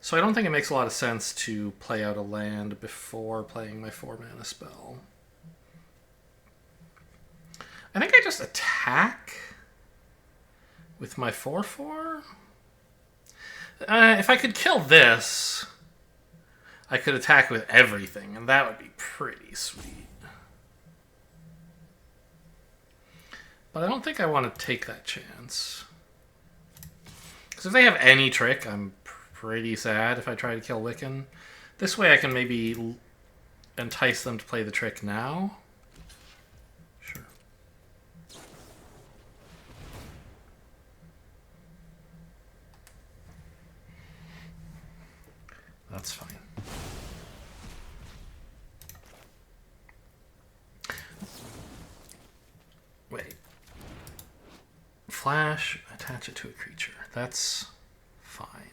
So I don't think it makes a lot of sense to play out a land before playing my 4-mana spell. I think I just attack with my 4/4. If I could kill this, I could attack with everything, and that would be pretty sweet. But I don't think I want to take that chance. Because if they have any trick, I'm pretty sad if I try to kill Wiccan. This way I can maybe entice them to play the trick now. Sure. That's fine. Wait. Flash, attach it to a creature. That's fine.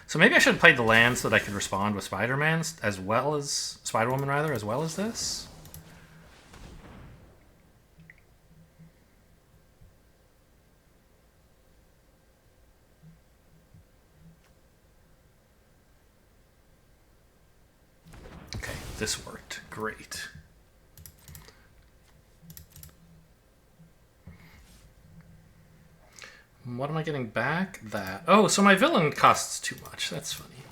So maybe I should have played the land so that I could respond with Spider-Man as well as... Spider-Woman, rather, as well as this. Okay, this worked. Great. What am I getting back? That. Oh, so my villain costs too much. That's funny.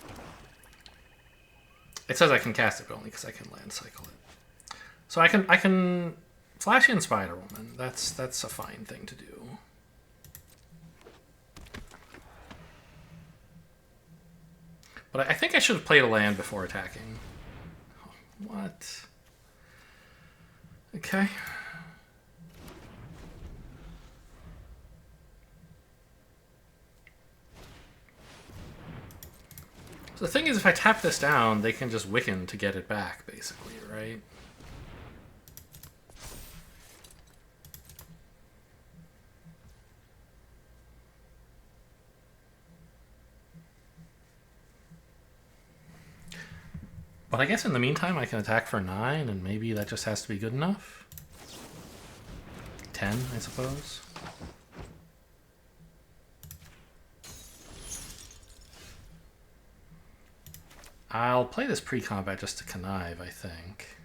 It says I can cast it, but only because I can land cycle it. So I can flash in Spider-Woman. That's a fine thing to do. But I think I should have played a land before attacking. What? Okay. The thing is, if I tap this down, they can just Wiccan to get it back, basically, right? But I guess in the meantime, I can attack for 9, and maybe that just has to be good enough. 10, I suppose. I'll play this pre-combat just to connive, I think.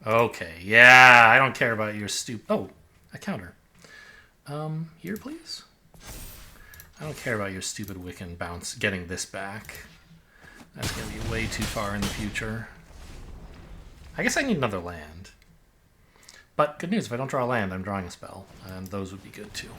Okay, yeah, I don't care about your Oh, a counter. Here, please? I don't care about your stupid Wiccan bounce getting this back. That's going to be way too far in the future. I guess I need another land. But good news, if I don't draw a land, I'm drawing a spell, and those would be good too.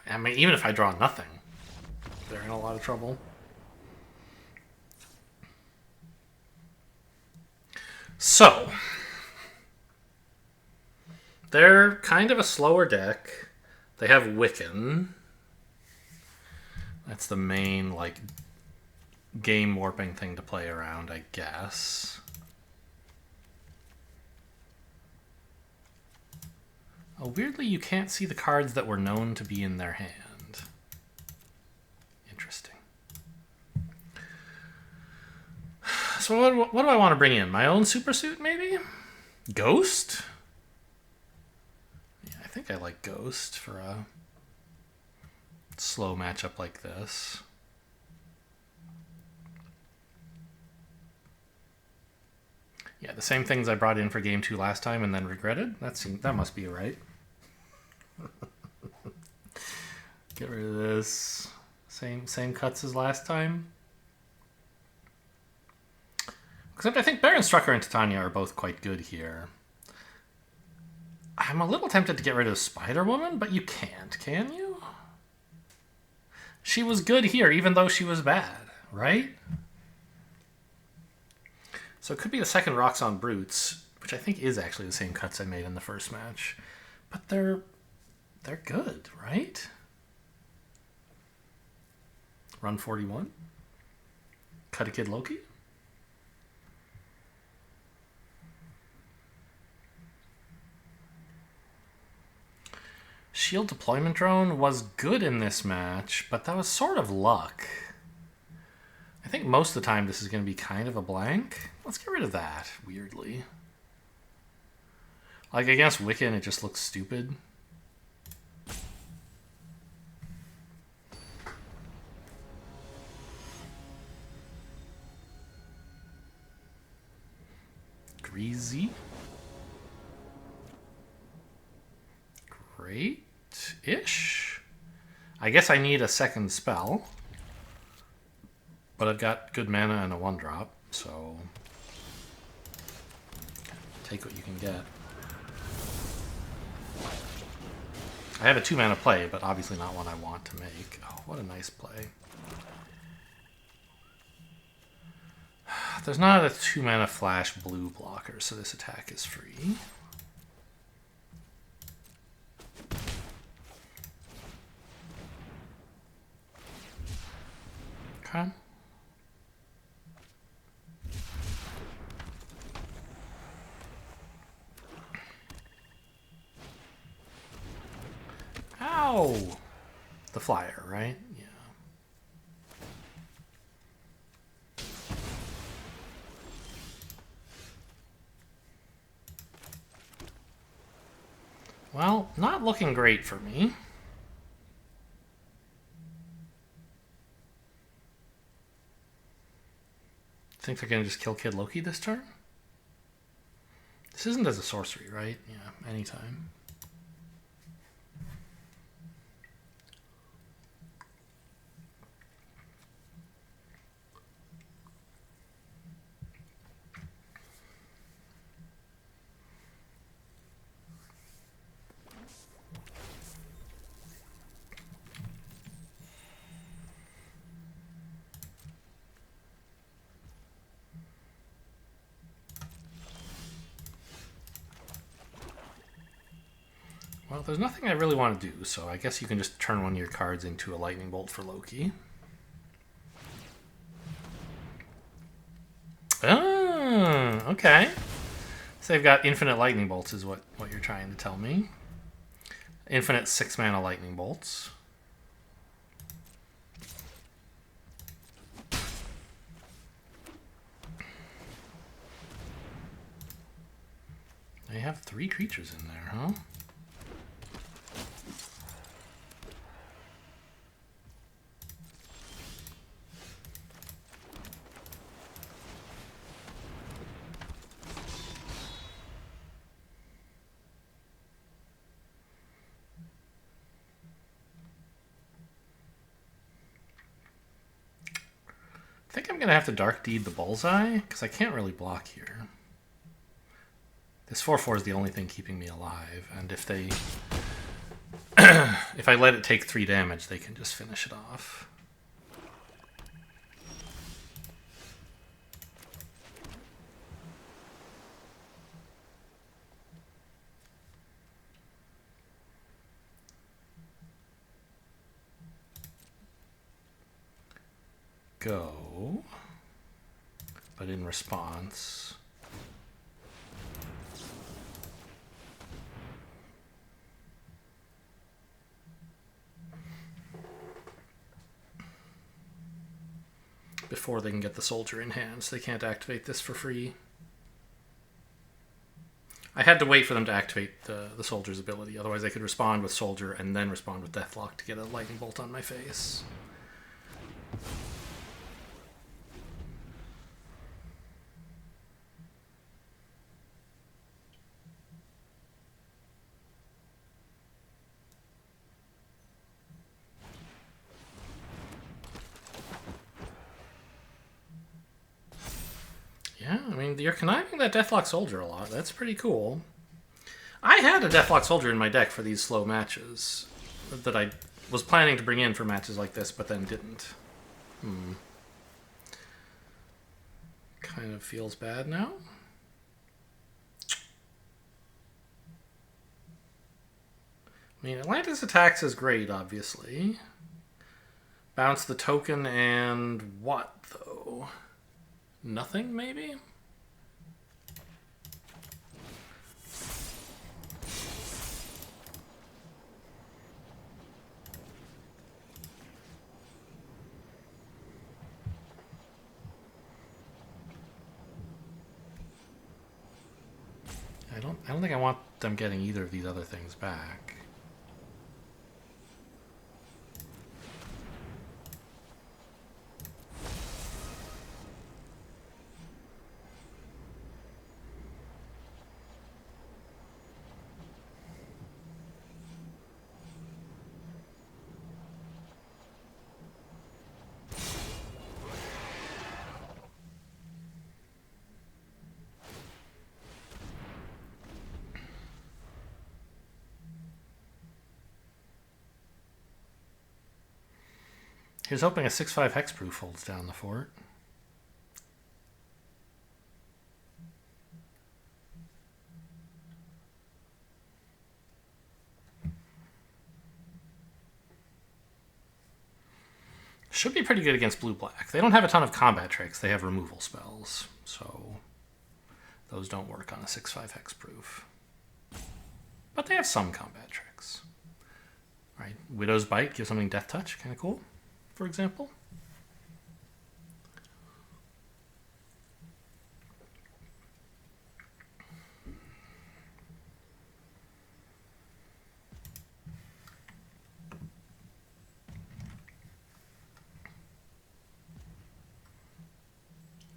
I mean, even if I draw nothing, they're in a lot of trouble. So, they're kind of a slower deck. They have Wiccan. That's the main, like, game warping thing to play around, I guess. Oh, weirdly, you can't see the cards that were known to be in their hand. Interesting. So what do I want to bring in? My own supersuit, maybe? Ghost? Yeah, I think I like Ghost for a slow matchup like this. Yeah, the same things I brought in for game 2 last time and then regretted. That must be right. Get rid of this. Same cuts as last time. Except I think Baron Strucker and Titania are both quite good here. I'm a little tempted to get rid of Spider-Woman, but you can't, can you? She was good here, even though she was bad, right? So it could be the second Roxxon Brutes, which I think is actually the same cuts I made in the first match. But they're good, right? Run 41. Cut a Kid Loki. Shield Deployment Drone was good in this match, but that was sort of luck. I think most of the time this is going to be kind of a blank. Let's get rid of that, weirdly. Like, against Wiccan, it just looks stupid. Greasy. Great-ish. I guess I need a second spell. But I've got good mana and a 1-drop, so take what you can get. I have a 2-mana play, but obviously not one I want to make. Oh, what a nice play. There's not a 2-mana flash blue blocker, so this attack is free. Okay. Ow! The flyer, right? Yeah. Well, not looking great for me. Think they're going to just kill Kid Loki this turn? This isn't as a sorcery, right? Yeah, anytime. Well, there's nothing I really want to do, so I guess you can just turn one of your cards into a lightning bolt for Loki. Oh, okay. So they've got infinite lightning bolts is what you're trying to tell me. Infinite 6-mana lightning bolts. They have 3 creatures in there, huh? I think I'm going to have to Dark Deed the Bullseye, because I can't really block here. This 4/4 is the only thing keeping me alive, and if they... if I let it take 3 damage, they can just finish it off. Go, but in response, before they can get the soldier in hand, so they can't activate this for free. I had to wait for them to activate the soldier's ability, otherwise they could respond with soldier and then respond with Deathlock to get a lightning bolt on my face. Yeah, I mean, you're conniving that Deathlock Soldier a lot. That's pretty cool. I had a Deathlock Soldier in my deck for these slow matches that I was planning to bring in for matches like this, but then didn't. Kind of feels bad now. I mean, Atlantis attacks is great, obviously. Bounce the token and what, though? Nothing, maybe? I don't think I want them getting either of these other things back. Here's hoping a 6/5 hexproof holds down the fort. Should be pretty good against blue-black. They don't have a ton of combat tricks. They have removal spells, so those don't work on a 6/5 hexproof. But they have some combat tricks. Right, Widow's Bite gives something Death Touch, kind of cool, for example.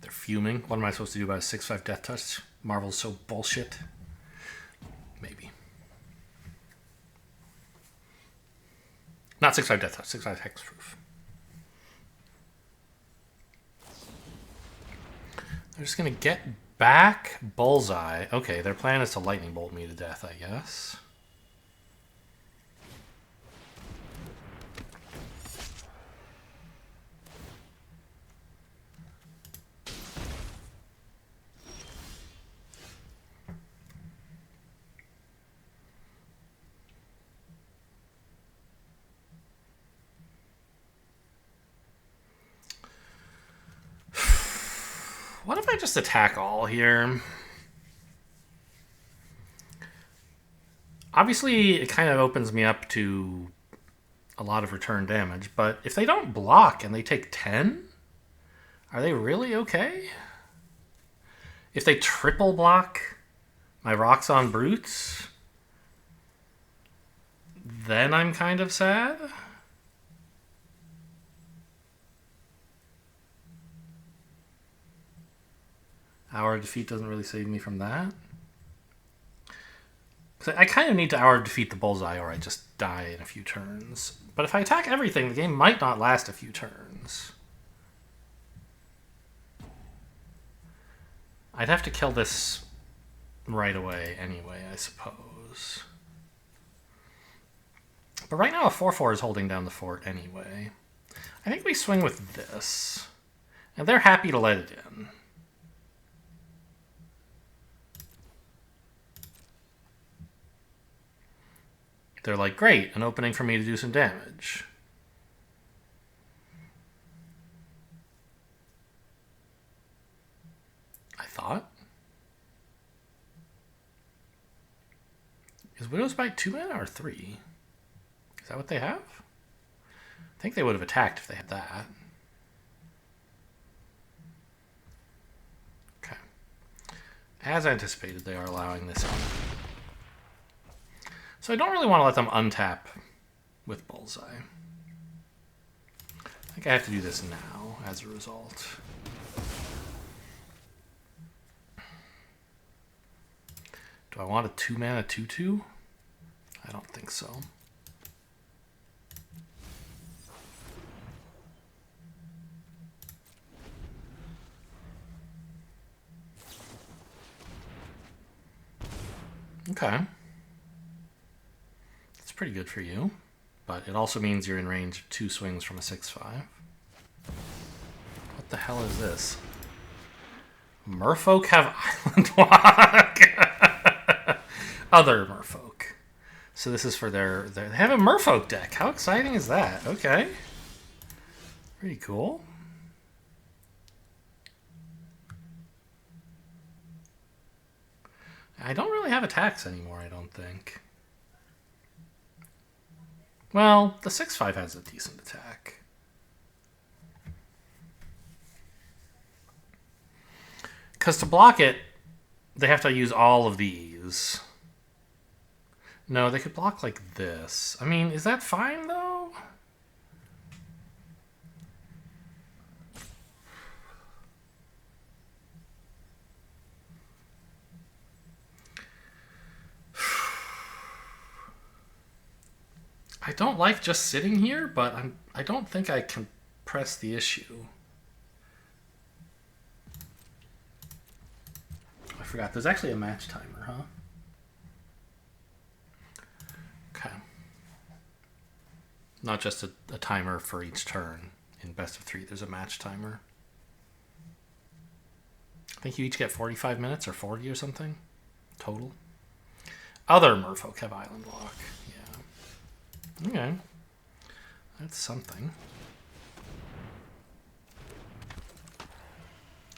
They're fuming. What am I supposed to do about a 6/5 Death Touch? Marvel's so bullshit. Maybe. Not 6/5 Death Touch, 6/5 hexproof. They're just gonna get back Bullseye. Okay, their plan is to lightning bolt me to death, I guess. What if I just attack all here? Obviously, it kind of opens me up to a lot of return damage, but if they don't block and they take 10, are they really okay? If they triple block my Roxxon Brutes, then I'm kind of sad. Hour of Defeat doesn't really save me from that. I kind of need to Hour of Defeat the Bullseye or I just die in a few turns. But if I attack everything, the game might not last a few turns. I'd have to kill this right away anyway, I suppose. But right now a 4/4 is holding down the fort anyway. I think we swing with this. And they're happy to let it in. They're like, great, an opening for me to do some damage. I thought. Is Widow's Bite 2 mana or 3? Is that what they have? I think they would have attacked if they had that. Okay. As anticipated, they are allowing this in. So I don't really want to let them untap with Bullseye. I think I have to do this now as a result. Do I want a 2 mana 2/2? I don't think so. Okay. That's pretty good for you. But it also means you're in range of 2 swings from a 6/5. What the hell is this? Merfolk have Island Walk. Other Merfolk. So this is for their... They have a Merfolk deck. How exciting is that? Okay. Pretty cool. I don't really have attacks anymore, I don't think. Well, the 6/5 has a decent attack. Because to block it, they have to use all of these. No, they could block like this. I mean, is that fine, though? I don't like just sitting here, but I don't think I can press the issue. I forgot. There's actually a match timer, huh? Okay. Not just a timer for each turn. In best of 3, there's a match timer. I think you each get 45 minutes or 40 or something total. Other Merfolk have Island Lock. Yeah. Okay. That's something.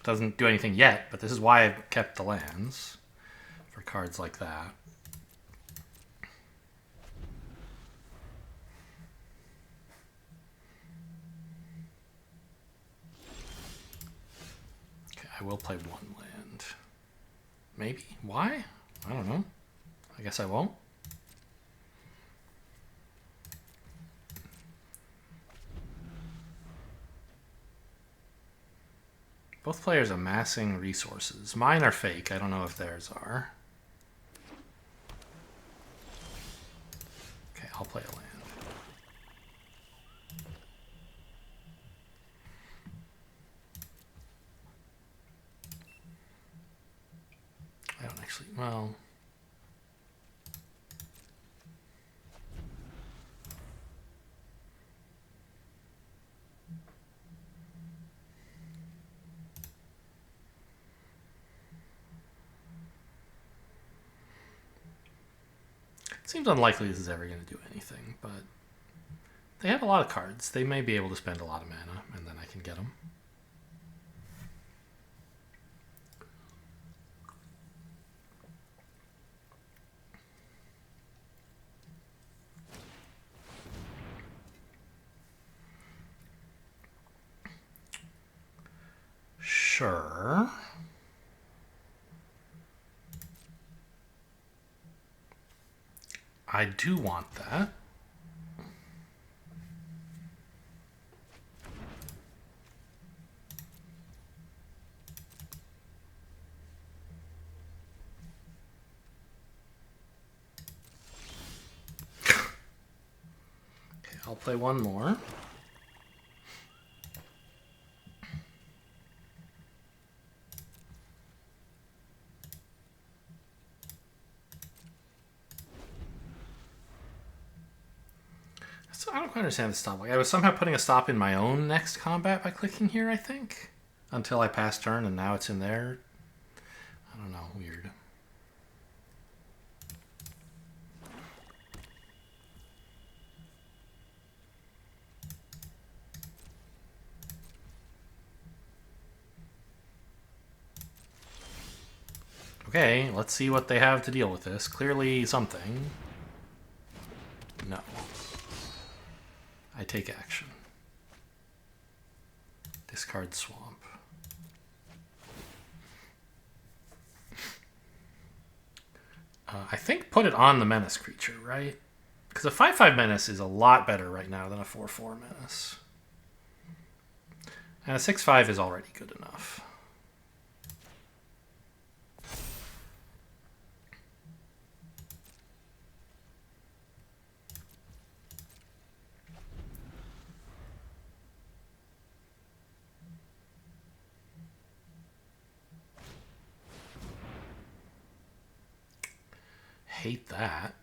Doesn't do anything yet, but this is why I've kept the lands. For cards like that. Okay, I will play 1 land. Maybe. Why? I don't know. I guess I won't. Both players amassing resources. Mine are fake. I don't know if theirs are. Okay, I'll play a land. I don't actually... Well... Seems unlikely this is ever going to do anything, but they have a lot of cards. They may be able to spend a lot of mana, and then I can get them. Sure. I do want that. Okay, I'll play 1 more. I don't quite understand the stop. Like I was somehow putting a stop in my own next combat by clicking here, I think. Until I passed turn, and now it's in there. I don't know. Weird. Okay, let's see what they have to deal with this. Clearly something. No. I take action. Discard swamp. I think put it on the menace creature, right? Because a 5/5 menace is a lot better right now than a 4/4 menace. And a 6/5 is already good enough. hate that.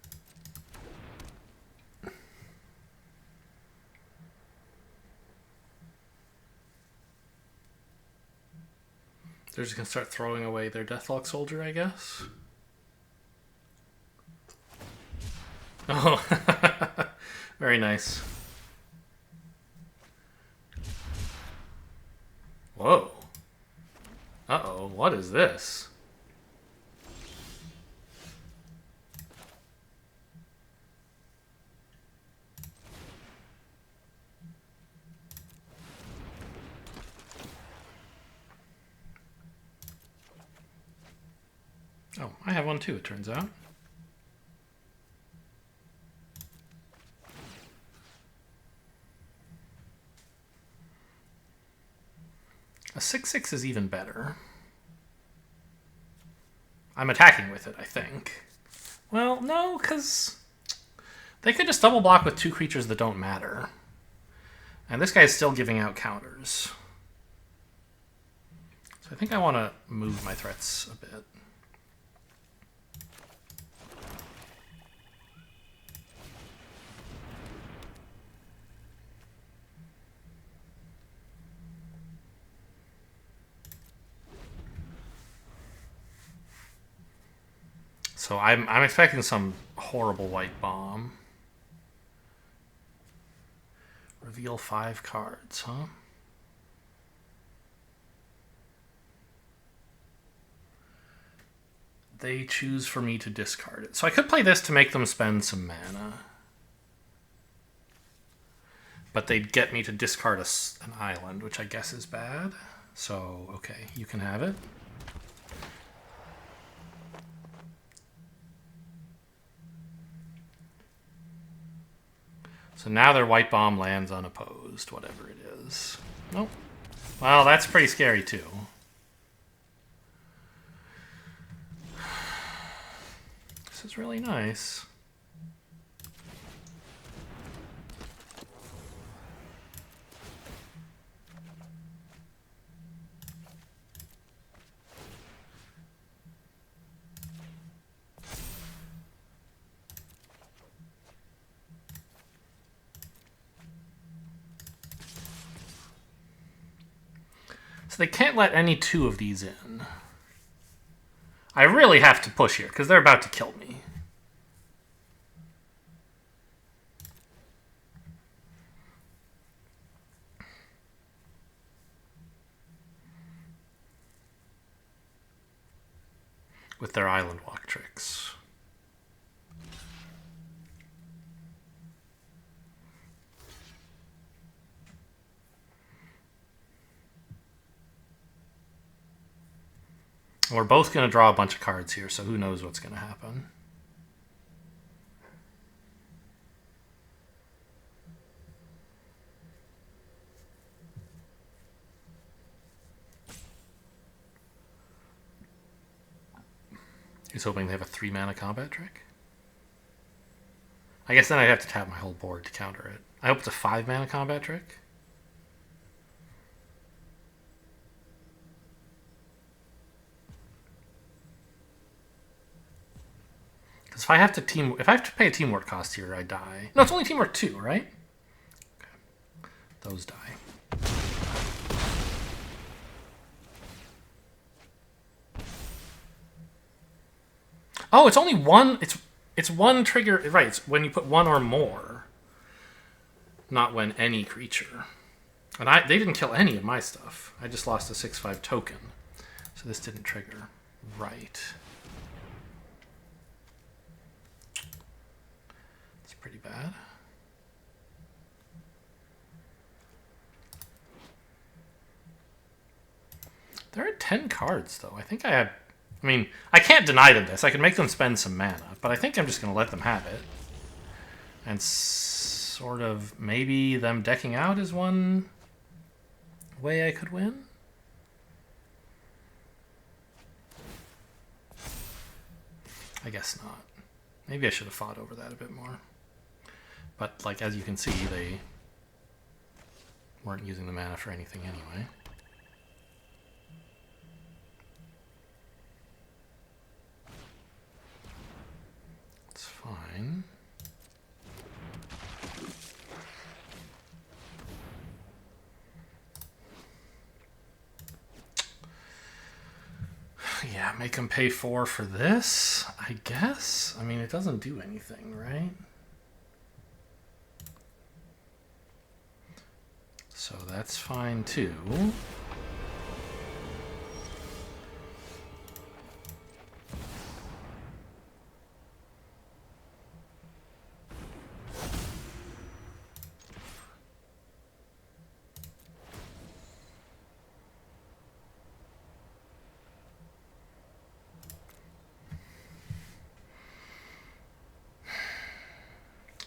They're just going to start throwing away their Deathlock Soldier, I guess. Oh, very nice. Whoa. Uh-oh, what is this? Oh, I have one too, it turns out. A 6/6 is even better. I'm attacking with it, I think. Well, no, because they could just double block with 2 creatures that don't matter. And this guy's still giving out counters. So I think I want to move my threats a bit. So I'm expecting some horrible white bomb. Reveal 5 cards, huh? They choose for me to discard it. So I could play this to make them spend some mana. But they'd get me to discard an island, which I guess is bad. So, okay, you can have it. So now their white bomb lands unopposed, whatever it is. Nope. Well, that's pretty scary too. This is really nice. They can't let any 2 of these in. I really have to push here, because they're about to kill me. With their island walk tricks. We're both going to draw a bunch of cards here, so who knows what's going to happen. He's hoping they have a 3-mana combat trick. I guess then I'd have to tap my whole board to counter it. I hope it's a 5-mana combat trick. If I have to pay a teamwork cost here, I die. No, it's only teamwork 2, right? Okay. Those die. Oh, it's only one. It's one trigger. Right. It's when you put 1 or more, not when any creature. And they didn't kill any of my stuff. I just lost a 6/5 token, so this didn't trigger. Right. Pretty bad. There are 10 cards, though. I think I have... I mean, I can't deny them this. I can make them spend some mana, but I think I'm just going to let them have it. And sort of maybe them decking out is one way I could win. I guess not. Maybe I should have fought over that a bit more. But, like, as you can see, they weren't using the mana for anything anyway. Yeah, make him pay 4 for this, I guess. I mean, it doesn't do anything, right? So that's fine too.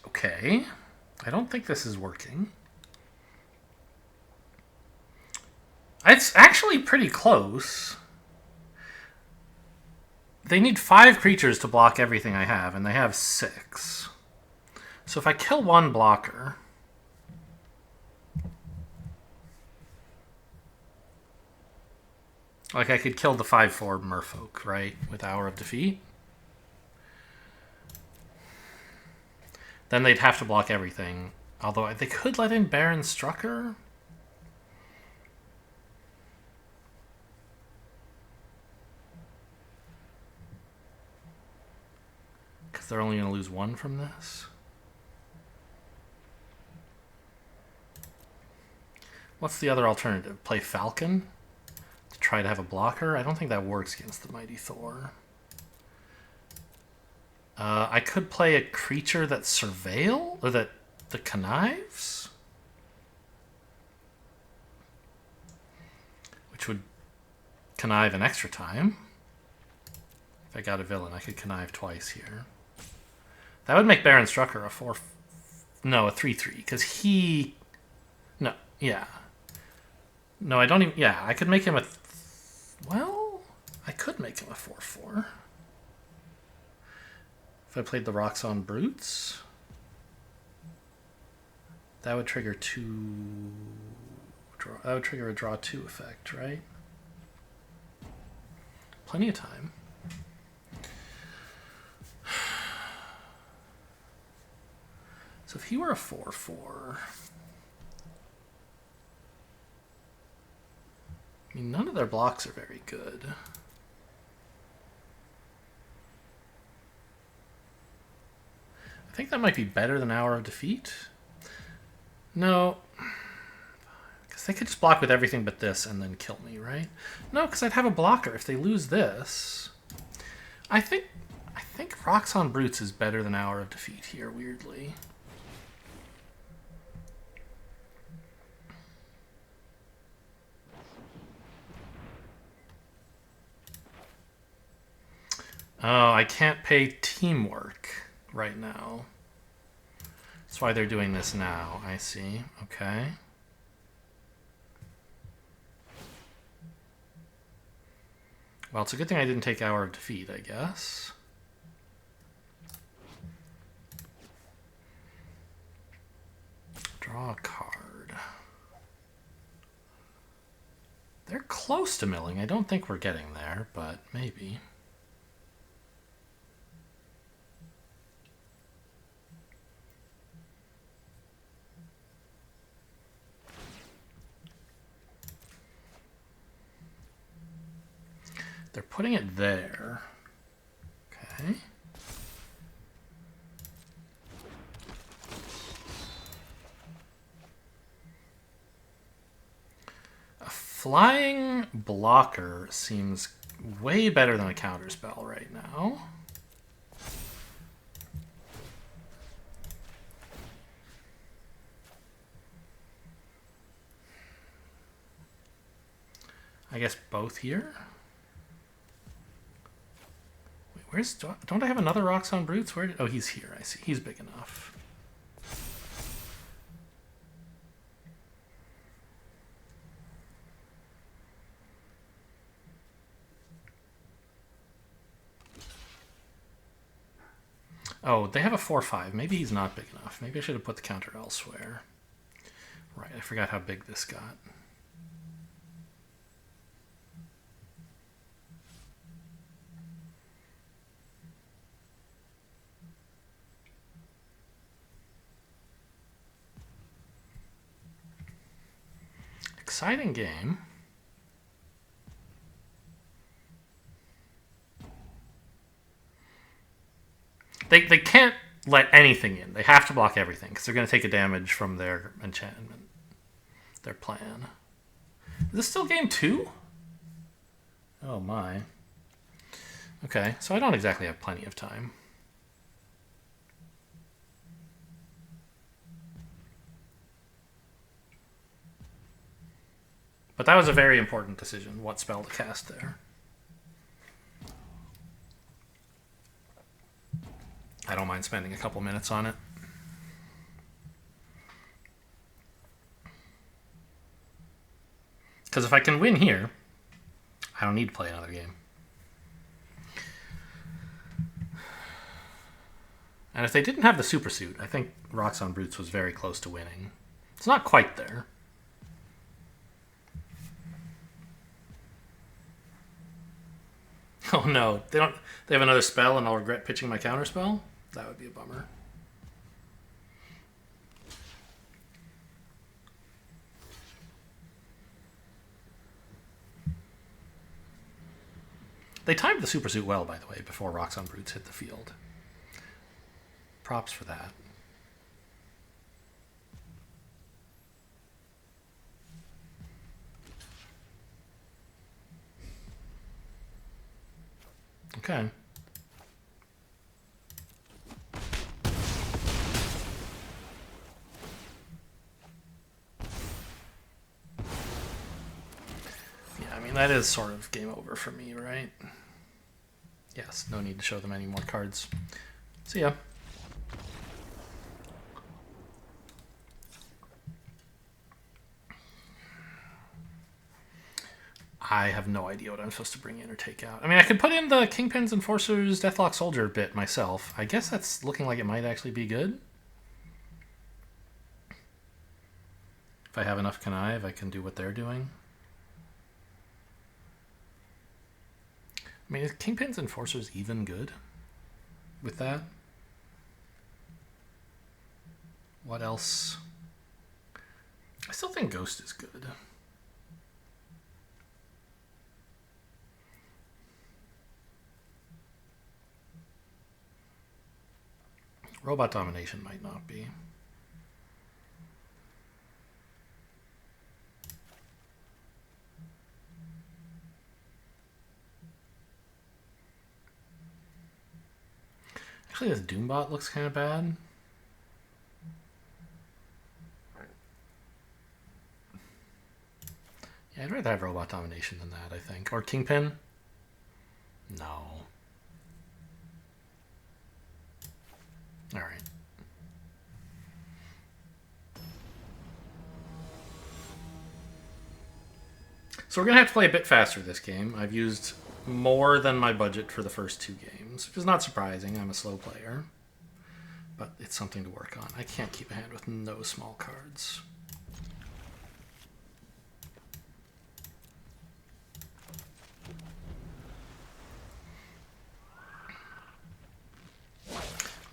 Okay. I don't think this is working. It's actually pretty close. They need 5 creatures to block everything I have, and they have 6. So if I kill one blocker... Like, I could kill the 5/4 Merfolk, right? With Hour of Defeat. Then they'd have to block everything. Although they could let in Baron Strucker. Because they're only going to lose 1 from this. What's the other alternative? Play Falcon? To try to have a blocker? I don't think that works against the Mighty Thor. I could play a creature that Surveil? Or that connives? Which would connive an extra time. If I got a villain, I could connive twice here. That would make Baron Strucker a 4... No, a 3/3. Because he... No, yeah. No, I don't even... Yeah, I could make him a... Well, I could make him a 4/4. If I played the Roxxon Brutes, that would trigger 2... That would trigger a draw 2 effect, right? Plenty of time. So if he were a 4/4... I mean, none of their blocks are very good. I think that might be better than Hour of Defeat. No. Because they could just block with everything but this and then kill me, right? No, because I'd have a blocker. If they lose this... I think Roxxon Brutes is better than Hour of Defeat here, weirdly. Oh, I can't pay Teamwork right now. That's why they're doing this now. I see. Okay. Well, it's a good thing I didn't take Hour of Defeat, I guess. Draw a card. They're close to milling. I don't think we're getting there, but maybe. They're putting it there. Okay. A flying blocker seems way better than a counterspell right now. I guess both here. Where's... Don't I have another Roxxon Brutes? Where? Oh, he's here. I see. He's big enough. Oh, they have a 4/5. Maybe he's not big enough. Maybe I should have put the counter elsewhere. Right, I forgot how big this got. Exciting game. They can't let anything in. They have to block everything because they're going to take a damage from their enchantment, their plan. Is this still game 2? Oh my. Okay, so I don't exactly have plenty of time. But that was a very important decision, what spell to cast there. I don't mind spending a couple minutes on it. Because if I can win here, I don't need to play another game. And if they didn't have the supersuit, I think Rocks on Brutes was very close to winning. It's not quite there. Oh no, they have another spell and I'll regret pitching my counter spell? That would be a bummer. They timed the supersuit well, by the way, before Rocks on Brutes hit the field. Props for that. Okay. Yeah, I mean, that is sort of game over for me, right? Yes, no need to show them any more cards. See ya. I have no idea what I'm supposed to bring in or take out. I mean, I could put in the Kingpin's Enforcer's Deathlock Soldier bit myself. I guess that's looking like it might actually be good. If I have enough connive, I can do what they're doing. I mean, is Kingpin's Enforcer's even good with that? What else? I still think Ghost is good. Robot Domination might not be. Actually, this Doombot looks kind of bad. Yeah, I'd rather have Robot Domination than that, I think. Or Kingpin? No. Alright. So we're going to have to play a bit faster this game. I've used more than my budget for the first 2 games, which is not surprising. I'm a slow player. But it's something to work on. I can't keep a hand with no small cards.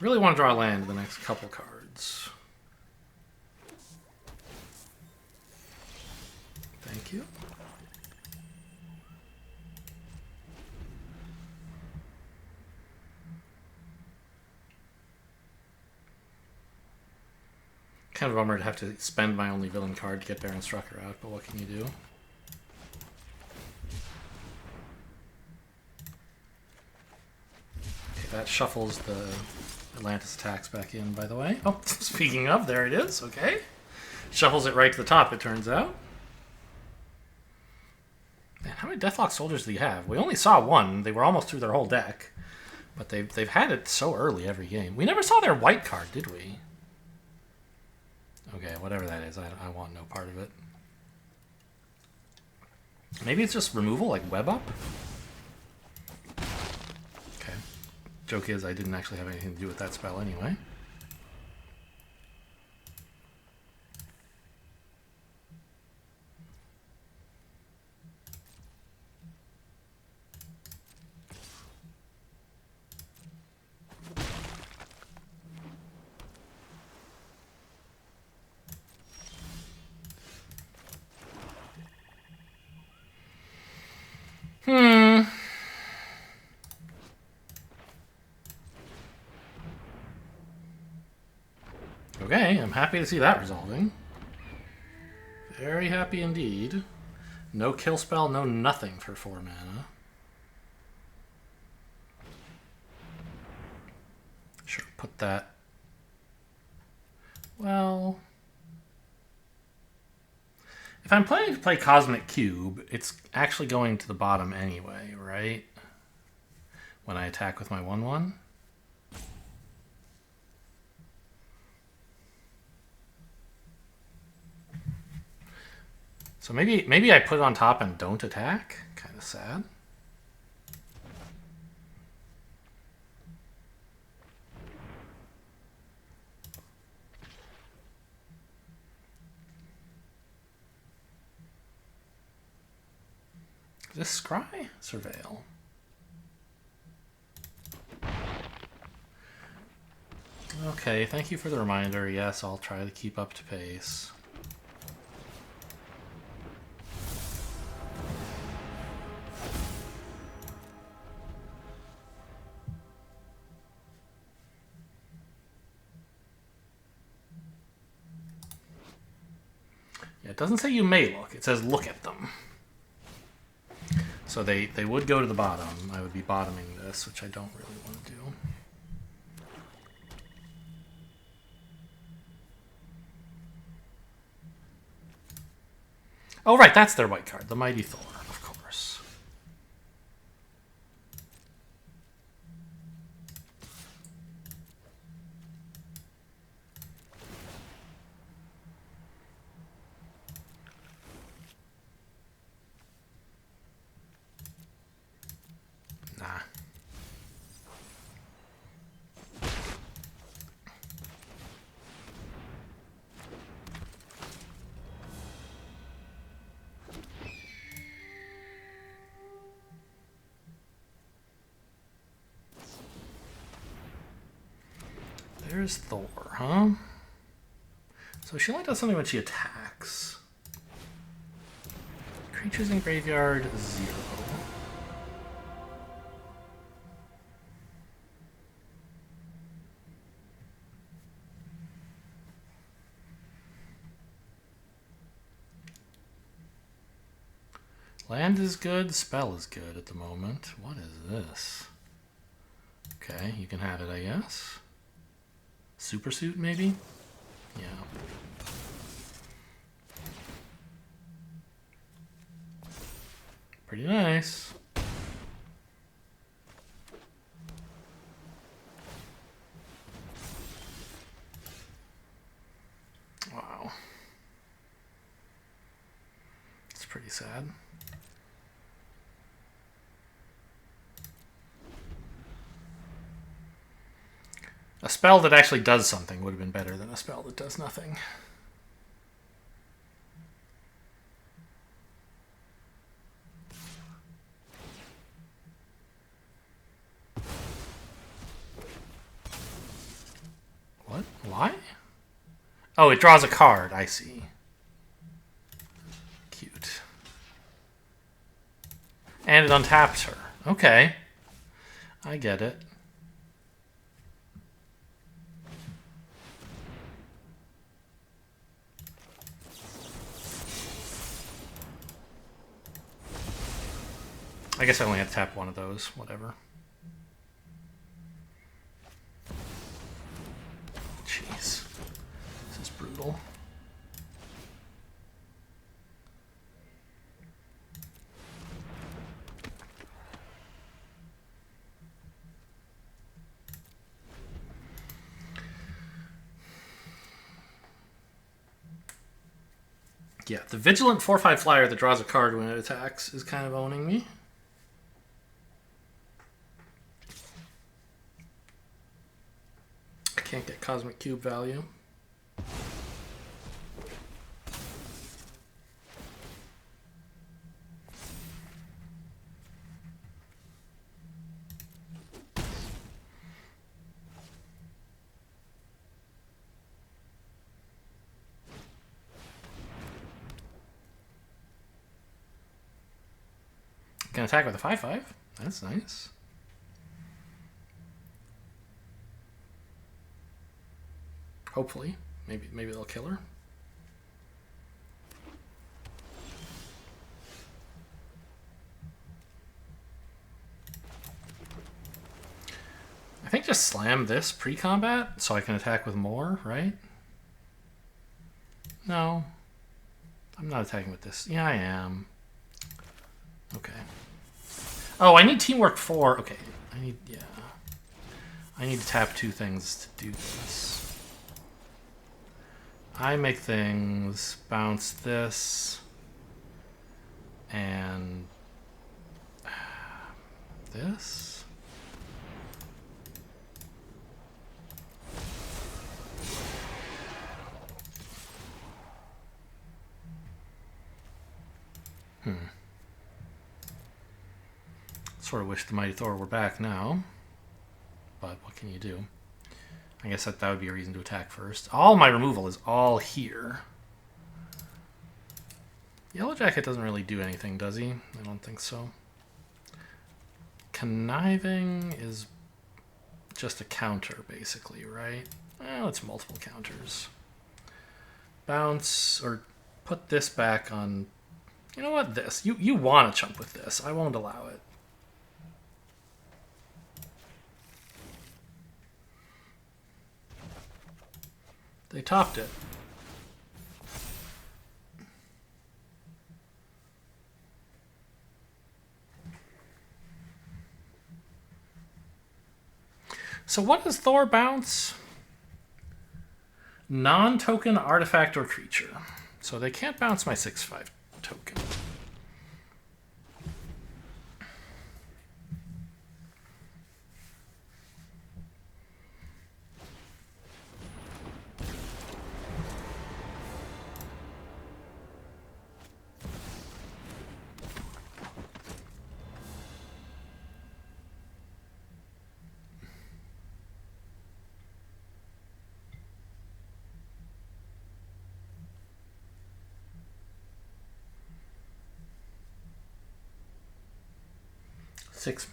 Really want to draw land in the next couple cards. Thank you. Kind of a bummer to have to spend my only villain card to get Baron Strucker out, but what can you do? Okay, that shuffles the Atlantis attacks back in, by the way. Oh, speaking of, there it is. Okay. Shuffles it right to the top, it turns out. Man, how many Deathlock Soldiers do you have? We only saw one. They were almost through their whole deck. But they've had it so early every game. We never saw their white card, did we? Okay, whatever that is, I want no part of it. Maybe it's just removal, like Web Up? Okay. Joke is, I didn't actually have anything to do with that spell anyway. Okay, I'm happy to see that resolving. Very happy indeed. No kill spell, no nothing for 4 mana. Sure, put that... Well... If I'm planning to play Cosmic Cube, it's actually going to the bottom anyway, right? When I attack with my 1/1. So maybe I put it on top and don't attack? Kind of sad. Is this Scry? Surveil. Okay, thank you for the reminder. Yes, I'll try to keep up to pace. Yeah, it doesn't say you may look. It says look at them. So they would go to the bottom. I would be bottoming this, which I don't really want to do. Oh, right, that's their white card, the Mighty Thor, of course. Nah. There's Thor, huh? So she only does something when she attacks. Creatures in graveyard, 0. Land is good, spell is good at the moment. What is this? Okay, you can have it, I guess. Super suit, maybe? Yeah. Pretty nice. Wow. It's pretty sad. A spell that actually does something would have been better than a spell that does nothing. What? Why? Oh, it draws a card. I see. Cute. And it untaps her. Okay. I get it. I guess I only had to tap one of those. Whatever. Jeez. This is brutal. Yeah, the Vigilant 4/5 flyer that draws a card when it attacks is kind of owning me. I can't get Cosmic Cube value. Can attack with a 5/5. That's nice. Hopefully. maybe they'll kill her. I think just slam this pre-combat so I can attack with more, right? No. I'm not attacking with this. Yeah, I am. Okay. Oh, I need teamwork 4. Okay. I need to tap 2 things to do this. I make things, bounce this, and this. Sort of wish the Mighty Thor were back now, but what can you do? I guess that would be a reason to attack first. All my removal is all here. Yellow Jacket doesn't really do anything, does he? I don't think so. Conniving is just a counter, basically, right? Well, it's multiple counters. Bounce, or put this back on... You know what? This. You want to chump with this. I won't allow it. They topped it. So what does Thor bounce? Non-token artifact or creature. So they can't bounce my 6/5 token.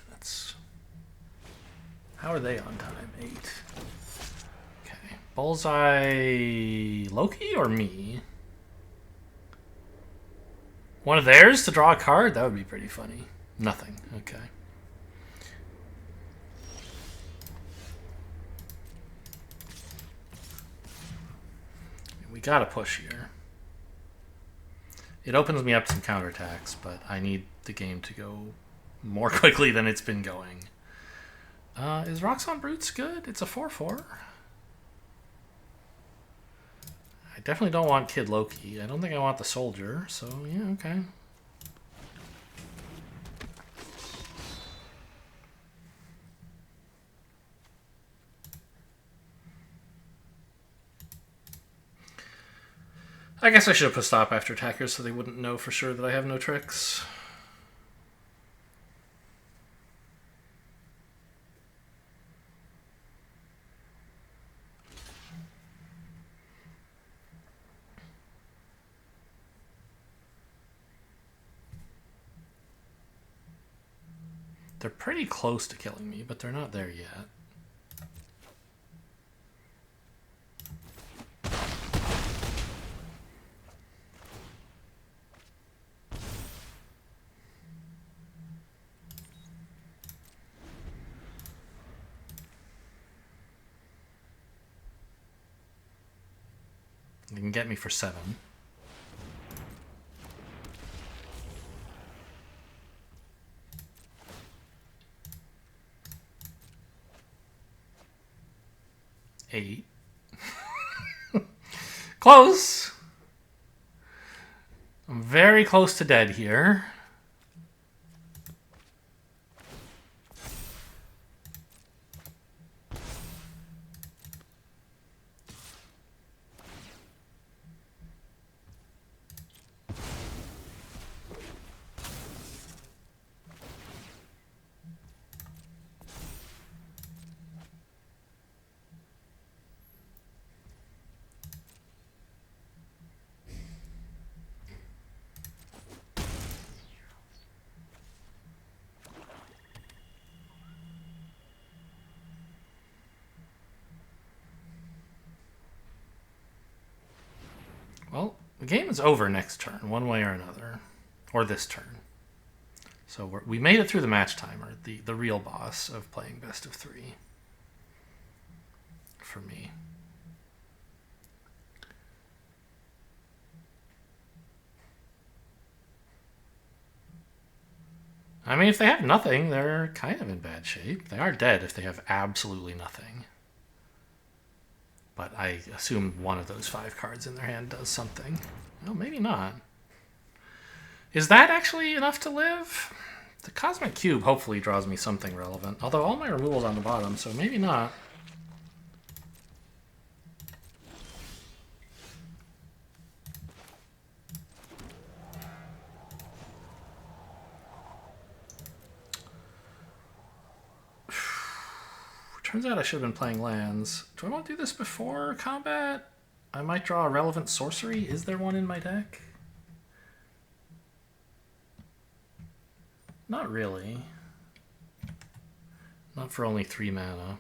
Minutes. How are they on time? 8. Okay. Bullseye Loki or me? One of theirs to draw a card? That would be pretty funny. Nothing. Okay. We gotta push here. It opens me up some counterattacks, but I need the game to go more quickly than it's been going. Is Roxxon Brutes good? It's a 4/4. I definitely don't want Kid Loki. I don't think I want the Soldier, so yeah, okay. I guess I should have put stop after attackers so they wouldn't know for sure that I have no tricks. They're pretty close to killing me, but they're not there yet. They can get me for 7. Eight. Close. I'm very close to dead here. The game is over next turn, one way or another. Or this turn. So we made it through the match timer, the real boss of playing best of 3. For me. I mean, if they have nothing, they're kind of in bad shape. They are dead if they have absolutely nothing. But I assume one of those 5 cards in their hand does something. Well, maybe not. Is that actually enough to live? The Cosmic Cube hopefully draws me something relevant. Although all my removal's on the bottom, so maybe not. Turns out I should have been playing lands. Do I want to do this before combat? I might draw a relevant sorcery. Is there one in my deck? Not really. Not for only 3 mana.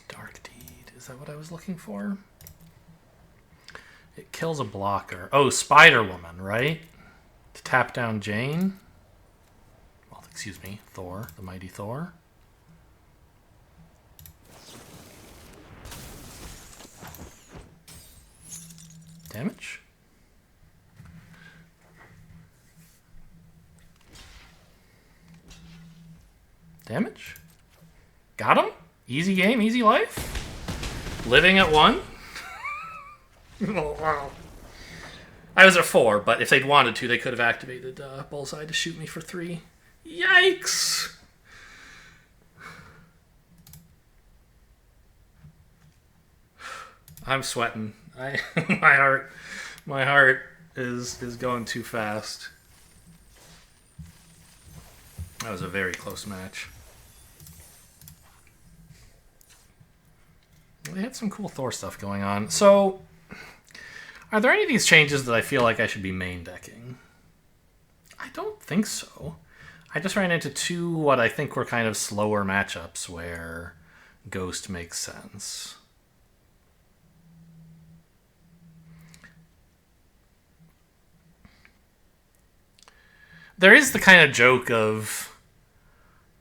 Dark Deed. Is that what I was looking for? It kills a blocker. Oh, Spider-Woman, right? To tap down Jane. Well, excuse me, Thor, the mighty Thor. Damage? Damage? Got him? Easy game, easy life? Living at 1? Oh, wow. I was at 4, but if they'd wanted to, they could have activated Bullseye to shoot me for 3. Yikes! I'm sweating. My heart is going too fast. That was a very close match. They had some cool Thor stuff going on. So, are there any of these changes that I feel like I should be main decking? I don't think so. I just ran into 2 what I think were kind of slower matchups where Ghost makes sense. There is the kind of joke of,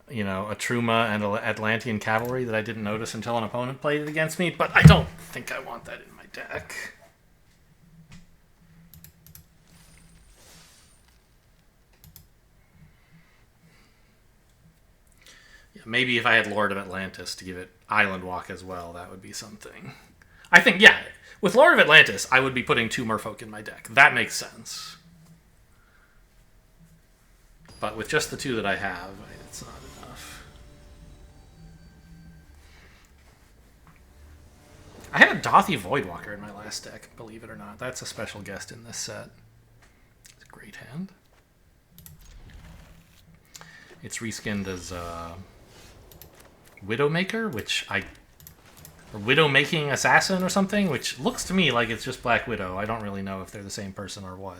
you know, a Truma and Atlantean Cavalry that I didn't notice until an opponent played it against me, but I don't think I want that in my deck. Yeah, maybe if I had Lord of Atlantis to give it Island Walk as well, that would be something. I think, yeah, with Lord of Atlantis, I would be putting 2 Merfolk in my deck. That makes sense. But with just the 2 that I have, it's not enough. I had a Dothy Voidwalker in my last deck, believe it or not. That's a special guest in this set. It's a great hand. It's reskinned as Widowmaker, or Widow-making Assassin or something, which looks to me like it's just Black Widow. I don't really know if they're the same person or what.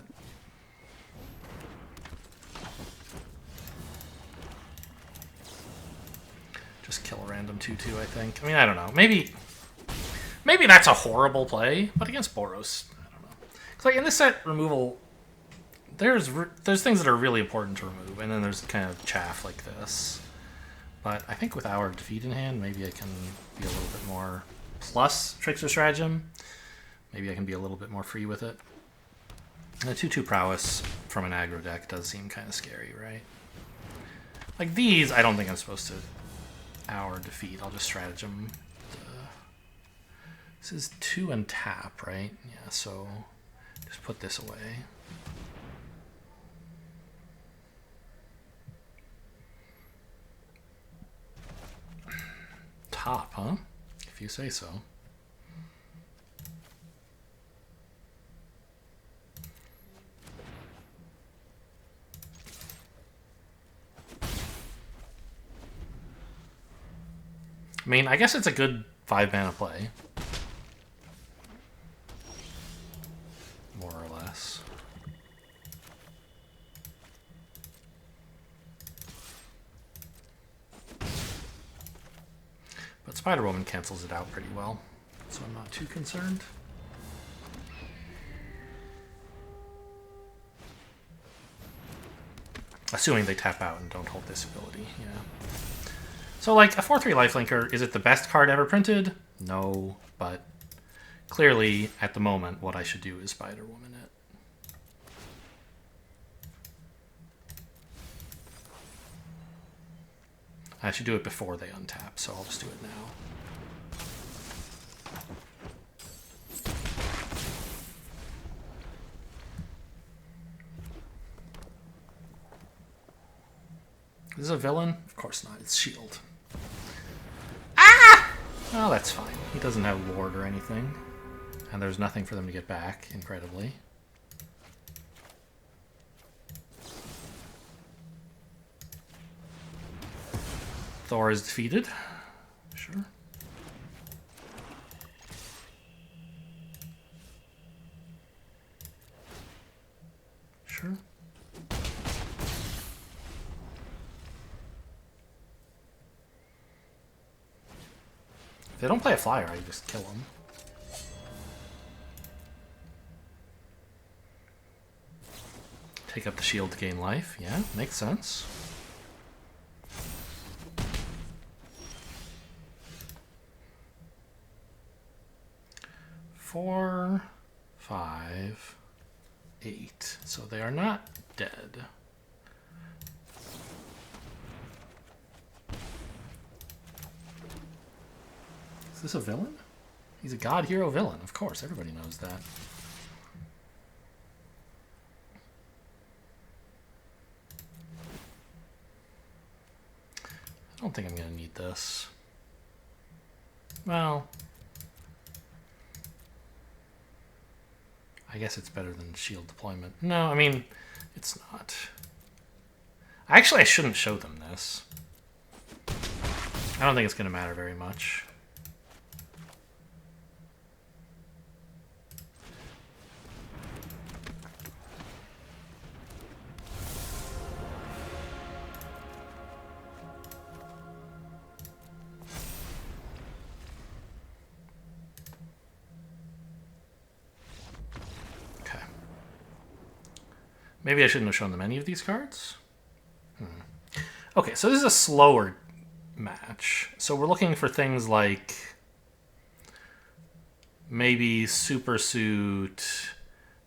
Just kill a random 2/2, I think. I mean, I don't know. Maybe that's a horrible play, but against Boros, I don't know. Because like in this set, removal, there's things that are really important to remove, and then there's kind of chaff like this. But I think with our defeat in hand, maybe I can be a little bit more plus Trickster Stratagem. Maybe I can be a little bit more free with it. And the 2/2 prowess from an aggro deck does seem kind of scary, right? Like these, I don't think I'm supposed to our defeat. I'll just stratagem. This is 2 and tap, right? Yeah, so just put this away. Top, huh? If you say so. I mean, I guess it's a good 5 mana play. More or less. Spider-Woman cancels it out pretty well, so I'm not too concerned. Assuming they tap out and don't hold this ability, yeah. So, like, a 4-3 lifelinker, is it the best card ever printed? No, but clearly, at the moment, what I should do is Spider-Woman it. I should do it before they untap, so I'll just do it now. Is this a villain? Of course not. It's Shield. Ah! Oh, that's fine. He doesn't have ward or anything. And there's nothing for them to get back, incredibly. Thor is defeated. Sure. Sure. If they don't play a flyer, I just kill them. Take up the shield to gain life. Yeah, makes sense. Four, 5, 8. So they are not dead. Is this a villain? He's a god hero villain, of course. Everybody knows that. I don't think I'm going to need this. Well, I guess it's better than shield deployment. No, I mean, it's not. Actually, I shouldn't show them this. I don't think it's going to matter very much. Maybe I shouldn't have shown them any of these cards. Okay, so this is a slower match. So we're looking for things like maybe Super Suit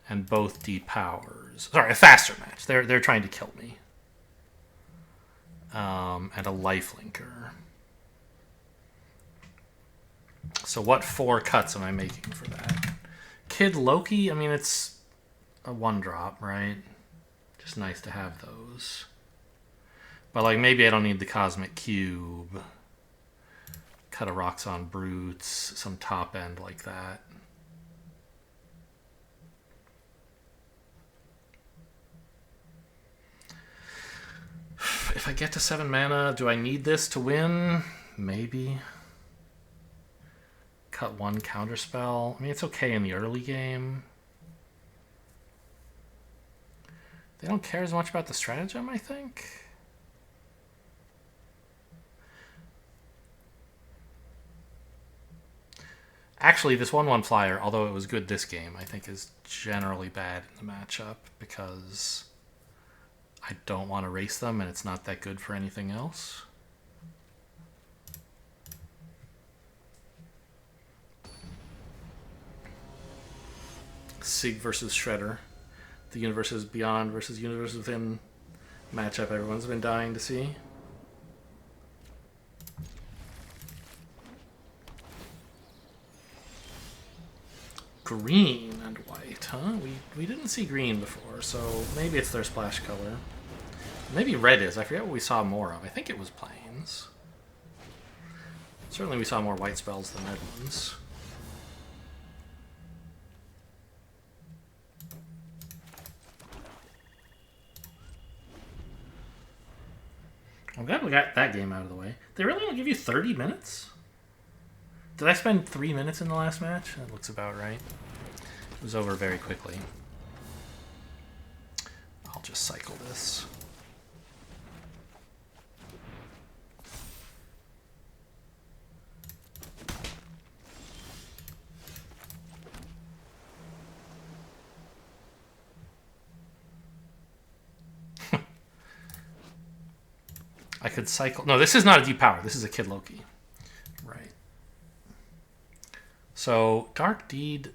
and both depowers. Sorry, a faster match. They're trying to kill me. And a lifelinker. So what 4 cuts am I making for that? Kid Loki, I mean, it's a 1-drop, right? Just nice to have those. But, like, maybe I don't need the Cosmic Cube. Cut a Roxxon Brutes, some top end like that. If I get to 7 mana, do I need this to win? Maybe. Cut 1 counterspell. I mean, it's okay in the early game. They don't care as much about the stratagem, I think. Actually, this 1/1 flyer, although it was good this game, I think is generally bad in the matchup because I don't want to race them and it's not that good for anything else. Sig versus Shredder. The Universes Beyond versus Universes Within matchup everyone's been dying to see. Green and white, huh? We didn't see green before, so maybe it's their splash color. Maybe red is. I forget what we saw more of. I think it was plains. Certainly we saw more white spells than red ones. I'm glad we got that game out of the way. They really only give you 30 minutes? Did I spend 3 minutes in the last match? That looks about right. It was over very quickly. I'll just cycle this. I could cycle... No, this is not a depower. This is a Kid Loki. Right. So, Dark Deed...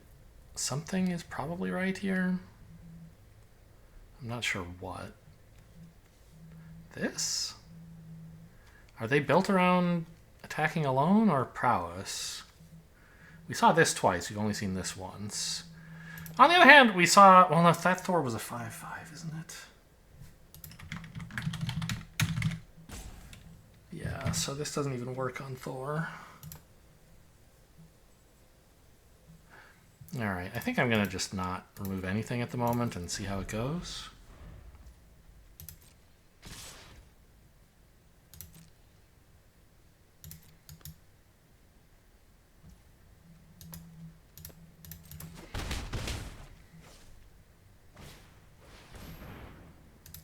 Something is probably right here. I'm not sure what. This? Are they built around attacking alone or prowess? We saw this twice. We've only seen this once. On the other hand, we saw... Well, no, that Thor was a 5/5, isn't it? Yeah, so this doesn't even work on Thor. Alright, I think I'm going to just not remove anything at the moment and see how it goes.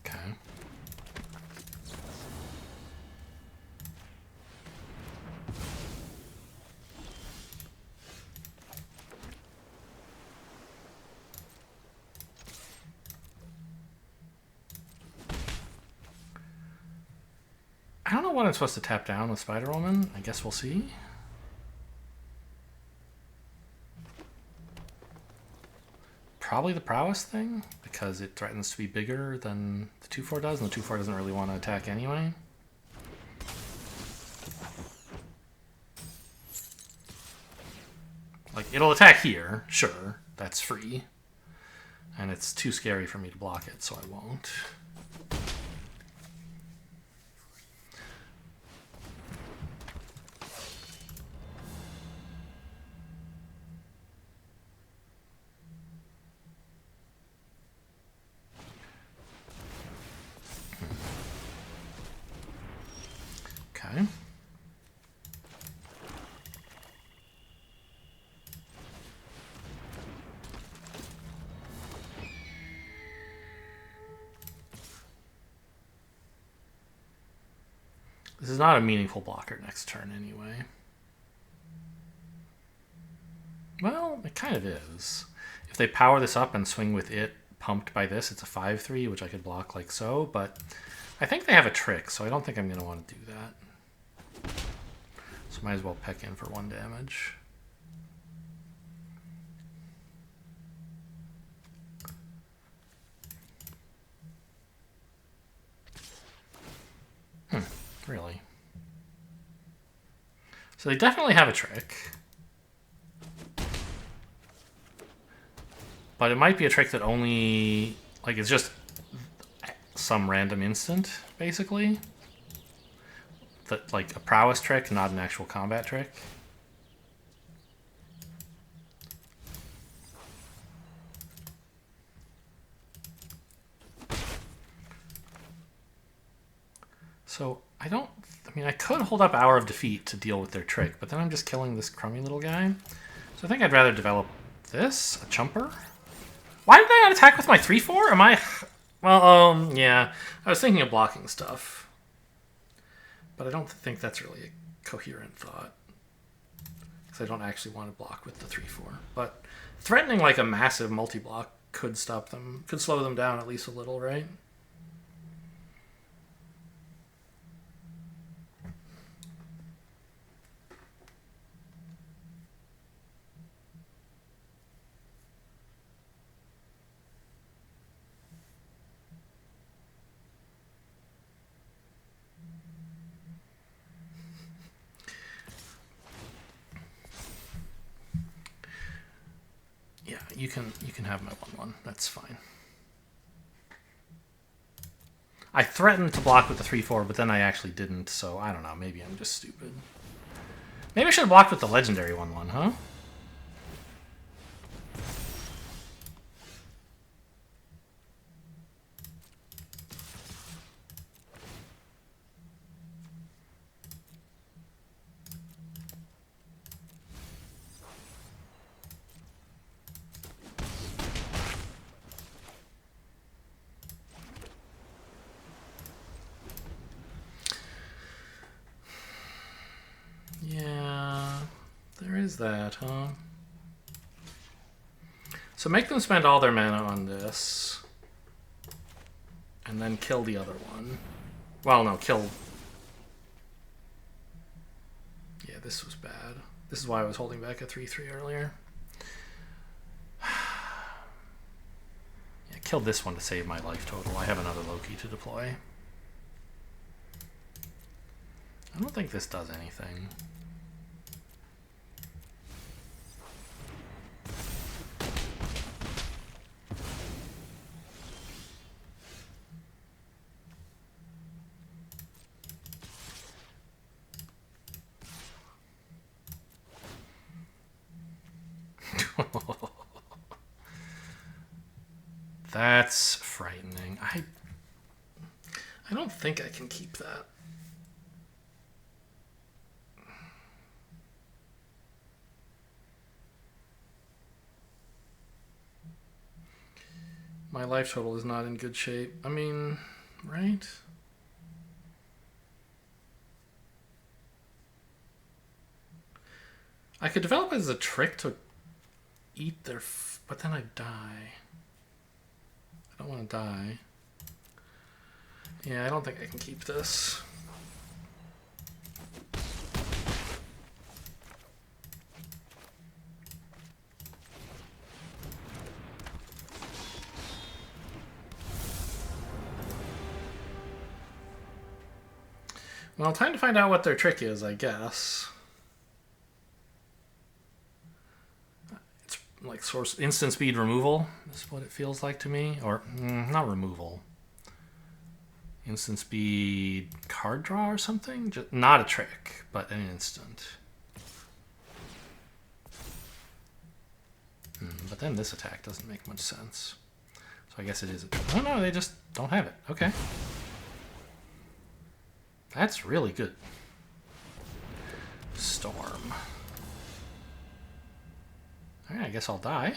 Okay. I don't know what I'm supposed to tap down with Spider-Woman. I guess we'll see. Probably the prowess thing, because it threatens to be bigger than the 2/4 does, and the 2/4 doesn't really want to attack anyway. Like, it'll attack here, sure, that's free. And it's too scary for me to block it, so I won't. Okay. This is not a meaningful blocker next turn anyway. Well, it kind of is. If they power this up and swing with it pumped by this, it's a 5/3, which I could block like so, but I think they have a trick, so I don't think I'm going to want to do that. So might as well peck in for 1 damage. Really? So they definitely have a trick. But it might be a trick that only... Like, it's just some random instant, basically. That, like, a prowess trick, not an actual combat trick. So, I don't... I mean, I could hold up Hour of Defeat to deal with their trick, but then I'm just killing this crummy little guy. So I think I'd rather develop this, a Chumper. Why did I not attack with my 3/4? Am I... Well, yeah. I was thinking of blocking stuff. But I don't think that's really a coherent thought. Because I don't actually want to block with the 3/4. But threatening like a massive multi-block could stop them, could slow them down at least a little, right? Yeah, you can have my 1/1. That's fine. I threatened to block with the 3/4, but then I actually didn't, so I don't know. Maybe I'm just stupid. Maybe I should have blocked with the legendary 1/1, huh? Yeah, there is that, huh? So make them spend all their mana on this. And then kill the other one. Well, no, kill this was bad. This is why I was holding back a 3/3 earlier. Yeah, killed this one to save my life total. I have another Loki to deploy. I don't think this does anything. That's frightening. I don't think I can keep that. My life total is not in good shape. I mean, right? I could develop it as a trick to eat their... but then I'd die. I don't want to die. Yeah, I don't think I can keep this. Well, time to find out what their trick is, I guess. It's like source instant speed removal is what it feels like to me. Or, not removal. Instant speed card draw or something? Just, not a trick, but an instant. But then this attack doesn't make much sense. So I guess it is a trick. Oh no, they just don't have it. Okay. That's really good. Storm. Alright, I guess I'll die.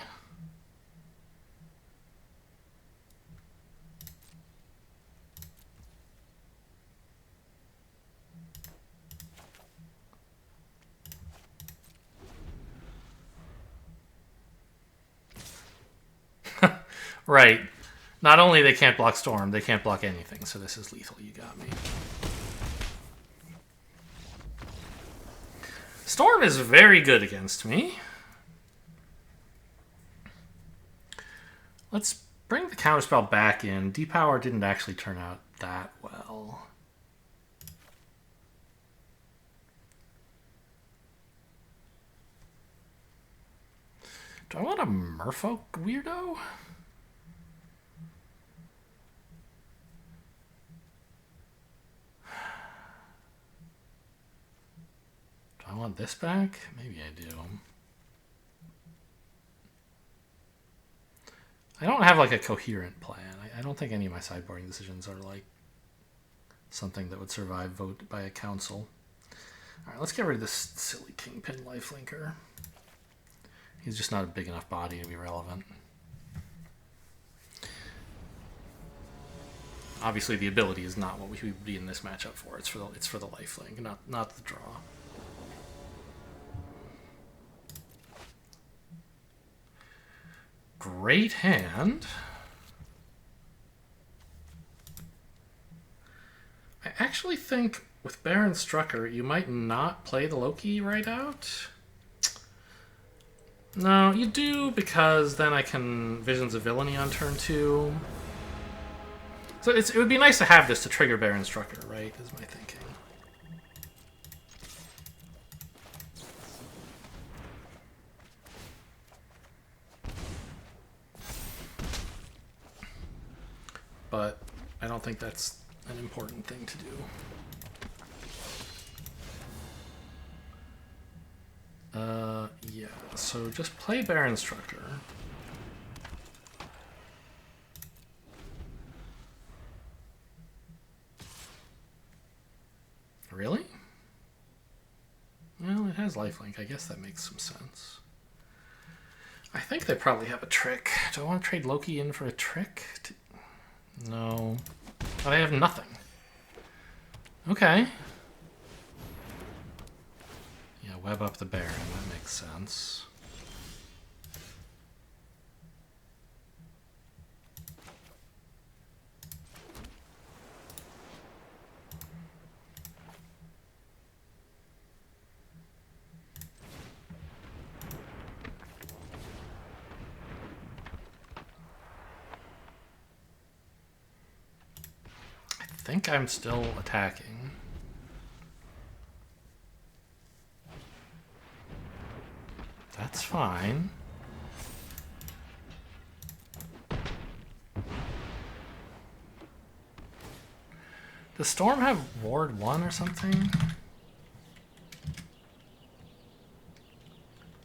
Right. Not only they can't block Storm, they can't block anything, so this is lethal. You got me. Storm is very good against me. Let's bring the counterspell back in. Depower didn't actually turn out that well. Do I want a Merfolk weirdo? I want this back? Maybe I do. I don't have like a coherent plan. I don't think any of my sideboarding decisions are like something that would survive vote by a council. Alright, let's get rid of this silly Kingpin lifelinker. He's just not a big enough body to be relevant. Obviously the ability is not what we would be in this matchup for. It's for the lifelink, not the draw. Great hand. I actually think with Baron Strucker, you might not play the Loki right out. No, you do, because then I can Visions of Villainy on turn 2. So it would be nice to have this to trigger Baron Strucker, right, is my thinking. But I don't think that's an important thing to do. Yeah, so just play Baron Strucker. Really? Well, it has lifelink. I guess that makes some sense. I think they probably have a trick. Do I want to trade Loki in for a trick? No. Oh, they have nothing. Okay. Yeah, web up the Baron. That makes sense. think I'm still attacking. That's fine. Does Storm have Ward 1 or something?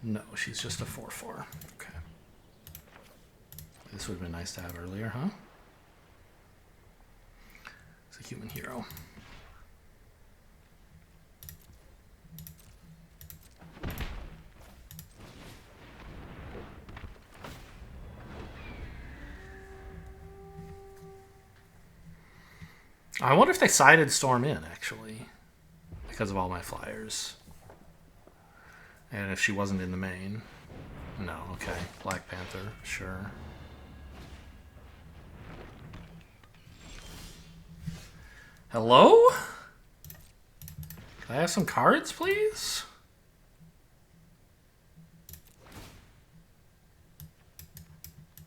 No, she's just a 4/4. Okay. This would have been nice to have earlier, huh? It's a human hero. I wonder if they sided Storm in, actually, because of all my flyers. And if she wasn't in the main. No, okay. Black Panther, sure. Hello? Can I have some cards, please?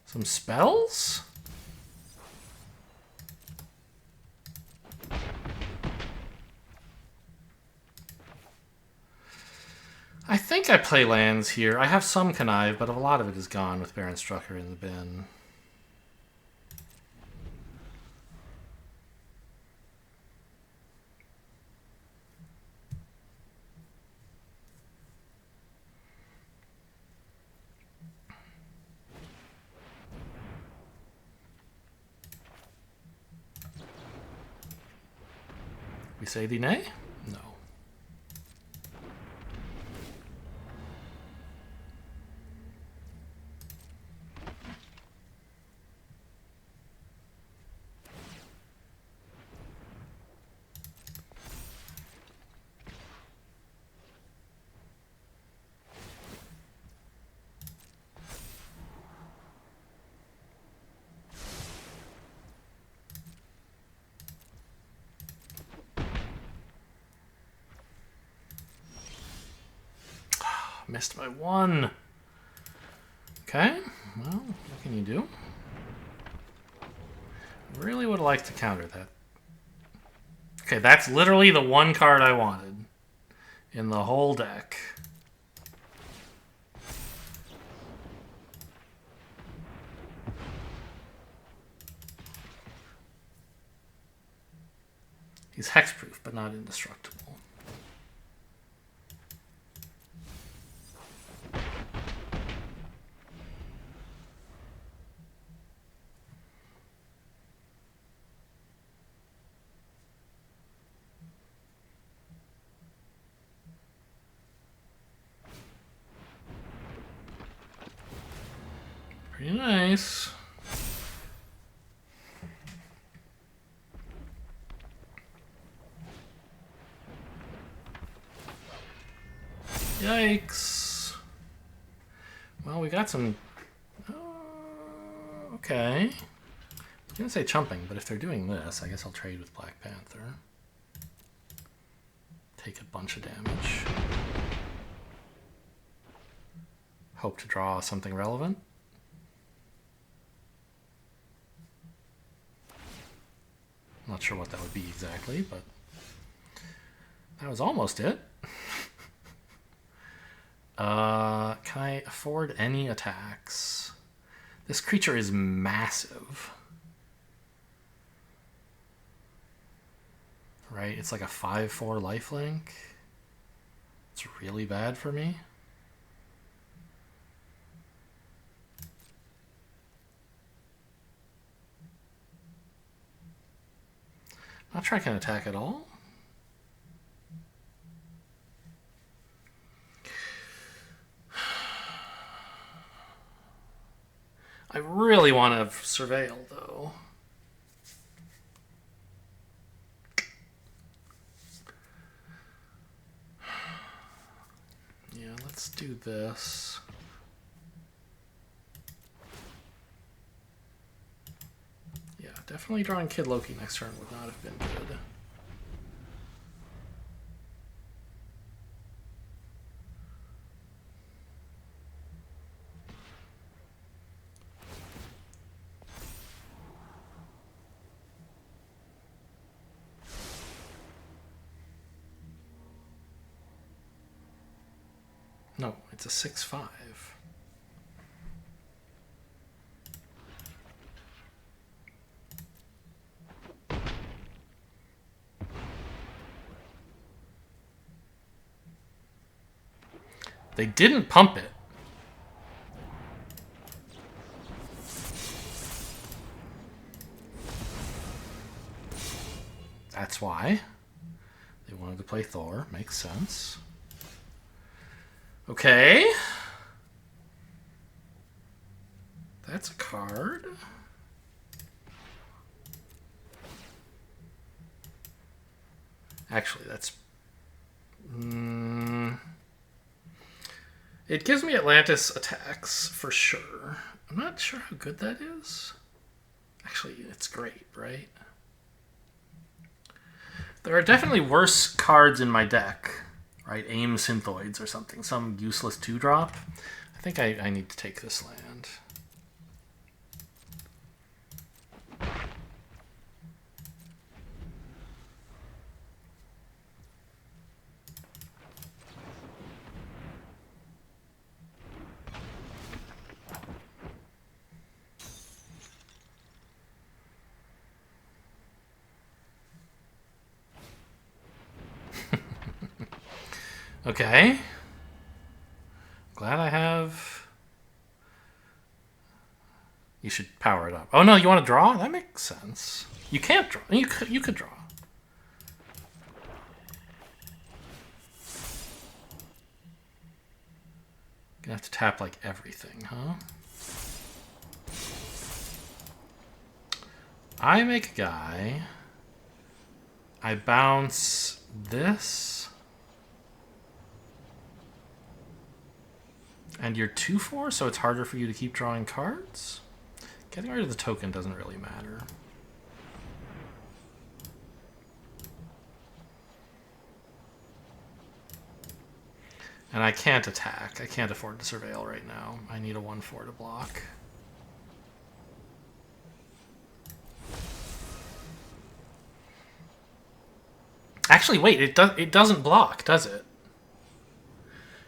Some spells? I think I play lands here. I have some Connive, but a lot of it is gone with Baron Strucker in the bin. We say thee nay? No. Missed by 1. Okay, well, what can you do? Really would like to counter that. Okay, that's literally the one card I wanted in the whole deck. He's hexproof, but not indestructible. Pretty nice. Yikes. Well, we got some... okay. I didn't say chumping, but if they're doing this, I guess I'll trade with Black Panther. Take a bunch of damage. Hope to draw something relevant. Not sure what that would be exactly, but that was almost it. Can I afford any attacks? This creature is massive. Right? It's like a 5/4 lifelink. It's really bad for me. Not sure I can attack at all. I really want to surveil, though. Yeah, let's do this. Yeah, definitely drawing Kid Loki next turn would not have been good. No, it's a 6/5. They didn't pump it. That's why. They wanted to play Thor. Makes sense. Okay. That's a card. Actually, that's... It gives me Atlantis attacks, for sure. I'm not sure how good that is. Actually, it's great, right? There are definitely worse cards in my deck, right? Aim Synthoids or something. Some useless 2-drop. I think I need to take this land. Okay. Glad I have... You should power it up. Oh no, you want to draw? That makes sense. You can't draw. You could draw. Gonna have to tap like everything, huh? I make a guy. I bounce this. And you're 2/4, so it's harder for you to keep drawing cards? Getting rid of the token doesn't really matter. And I can't attack. I can't afford to surveil right now. I need a 1/4 to block. Actually, wait, it doesn't block, does it?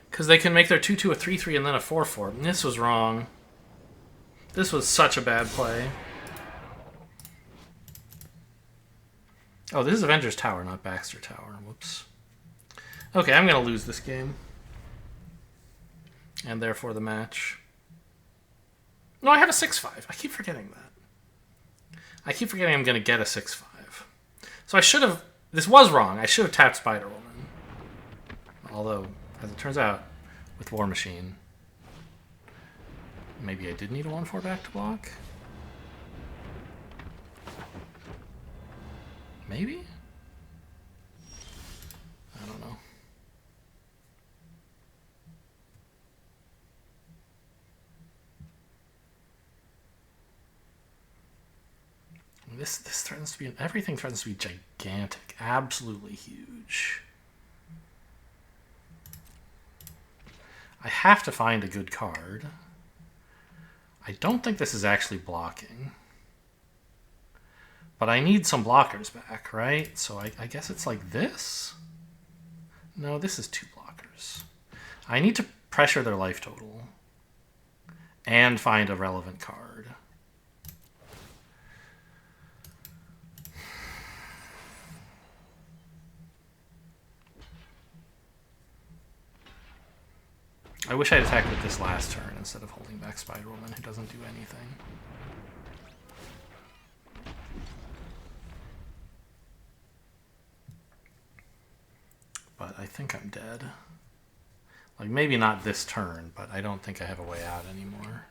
Because they can make their 2/2 a 3/3 and then a 4/4. This was wrong. This was such a bad play. Oh, this is Avengers Tower, not Baxter Tower. Whoops. Okay, I'm going to lose this game. And therefore the match. No, I have a 6/5. I keep forgetting that. I keep forgetting I'm going to get a 6/5. So I should have... This was wrong. I should have tapped Spider-Woman. Although, as it turns out, with War Machine, maybe I did need a 1/4 back to block? Maybe? I don't know. This threatens to be... Everything threatens to be gigantic. Absolutely huge. I have to find a good card. I don't think this is actually blocking. But I need some blockers back, right? So I guess it's like this? No, this is 2 blockers. I need to pressure their life total. And find a relevant card. I wish I'd attacked with this last turn instead of holding back Spider-Woman, who doesn't do anything. But I think I'm dead. Like, maybe not this turn, but I don't think I have a way out anymore.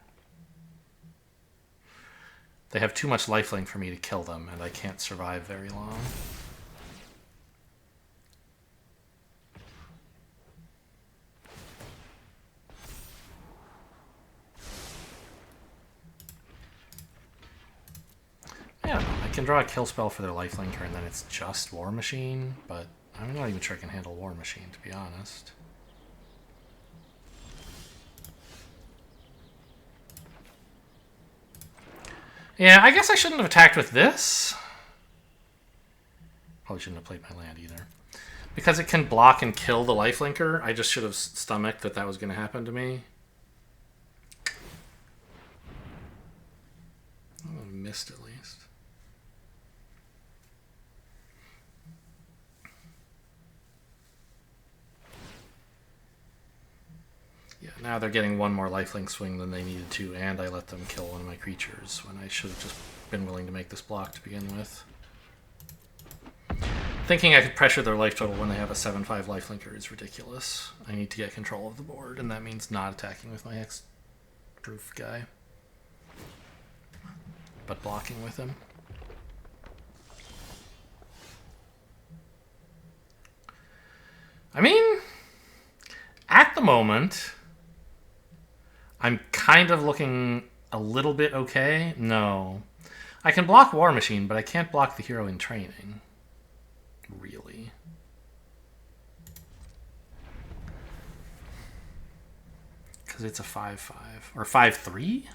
They have too much lifelink for me to kill them, and I can't survive very long. Yeah, I can draw a kill spell for their lifelinker, and then it's just War Machine, but I'm not even sure I can handle War Machine, to be honest. Yeah, I guess I shouldn't have attacked with this. Probably shouldn't have played my land either. Because it can block and kill the lifelinker, I just should have stomached that that was going to happen to me. Oh, I missed at least. Yeah, now they're getting one more lifelink swing than they needed to, and I let them kill one of my creatures when I should have just been willing to make this block to begin with. Thinking I could pressure their life total when they have a 7/5 lifelinker is ridiculous. I need to get control of the board, and that means not attacking with my X-proof guy, but blocking with him. I mean, at the moment, I'm kind of looking a little bit okay. No. I can block War Machine, but I can't block the hero in training. Really. Because it's a 5/5. Or 5/3?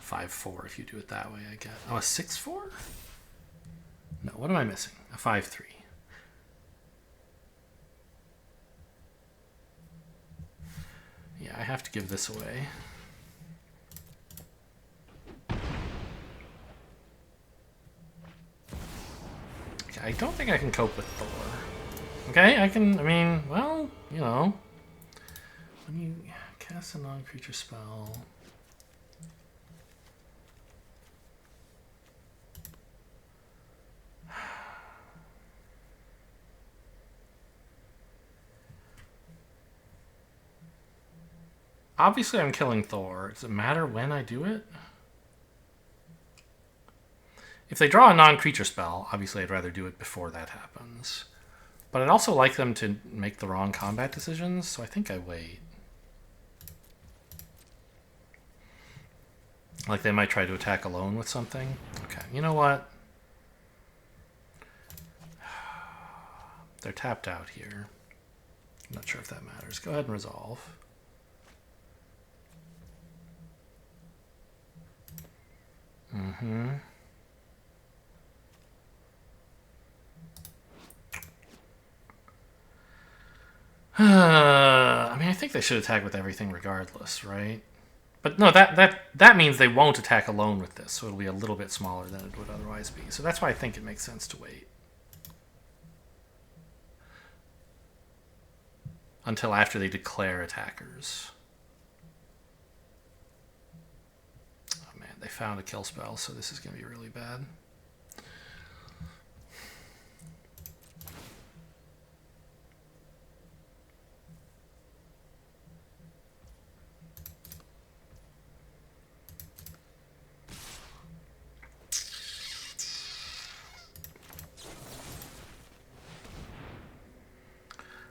(5/4) if you do it that way, I guess. Oh, a 6/4? No, what am I missing? A 5/3. Yeah, I have to give this away. Okay, I don't think I can cope with Thor. Okay, I can, I mean, well, you know. When you cast a non-creature spell... Obviously, I'm killing Thor. Does it matter when I do it? If they draw a non-creature spell, obviously I'd rather do it before that happens. But I'd also like them to make the wrong combat decisions, so I think I wait. Like they might try to attack alone with something. Okay, you know what? They're tapped out here. I'm not sure if that matters. Go ahead and resolve. Mm-hmm. I mean, I think they should attack with everything regardless, right? But no, that means they won't attack alone with this, so it'll be a little bit smaller than it would otherwise be. So that's why I think it makes sense to wait. Until after they declare attackers. Oh man, they found a kill spell, so this is going to be really bad.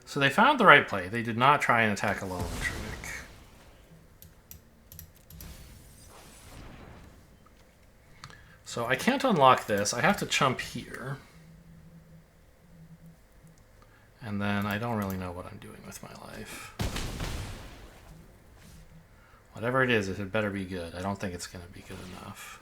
So they found the right play. They did not try and attack alone trick. So I can't unlock this. I have to chump here. And then I don't really know what I'm doing with my life. Whatever it is, it had better be good. I don't think it's going to be good enough.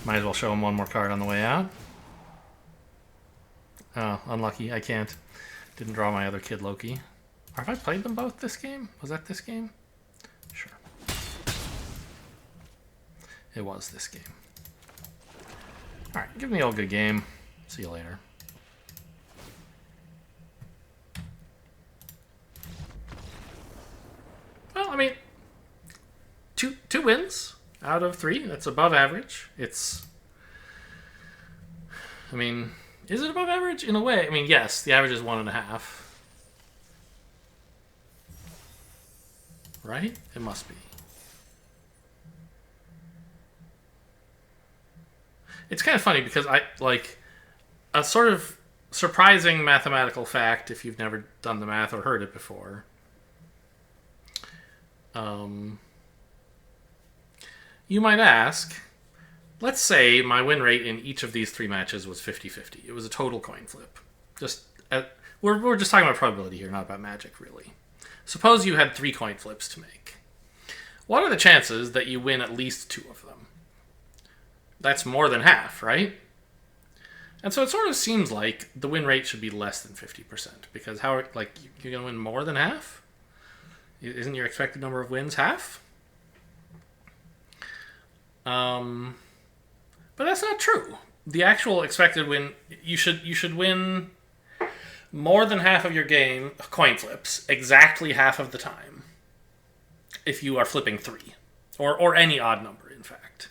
Might as well show him one more card on the way out. Oh, unlucky. I can't. Didn't draw my other kid, Loki. Or have I played them both this game? Was that this game? Sure. It was this game. Alright, give me a good game. See you later. Well, I mean, two wins out of 3. That's above average. It's... I mean, is it above average? In a way. I mean, yes, the average is 1.5. Right? It must be. It's kind of funny because I, like, a sort of surprising mathematical fact, if you've never done the math or heard it you might ask, let's say my win rate in each of these 3 matches was 50-50. It was a total coin flip. We're just talking about probability here, not about magic, really. Suppose you had 3 coin flips to make. What are the chances that you win at least 2 of them? That's more than half, right? And so it sort of seems like the win rate should be less than 50%, because you're going to win more than half? Isn't your expected number of wins half? But that's not true. The actual expected win, you should win more than half of your game coin flips exactly half of the time if you are flipping 3 or any odd number, in fact.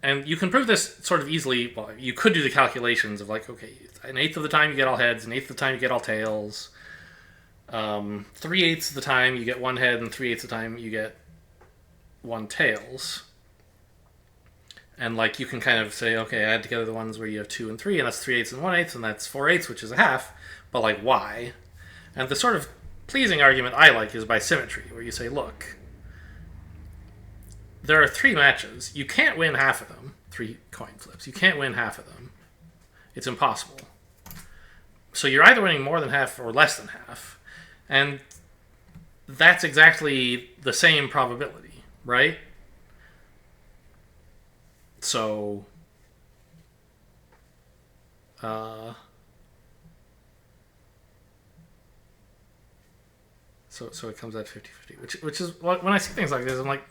And you can prove this sort of easily. Well, you could do the calculations of like, okay, 1/8 of the time you get all heads, 1/8 of the time you get all tails. 3/8 of the time you get 1 head, and 3/8 of the time you get 1 tails. And like you can kind of say, okay, add together the ones where you have 2 and 3, and that's 3/8 and 1/8, and that's 4/8, which is a half. But like, why? And the sort of pleasing argument I like is by symmetry, where you say, look, there are 3 matches. You can't win half of them. 3 coin flips. You can't win half of them. It's impossible. So you're either winning more than half or less than half. And that's exactly the same probability, right? So, so it comes out 50-50, which is when I see things like this, I'm like,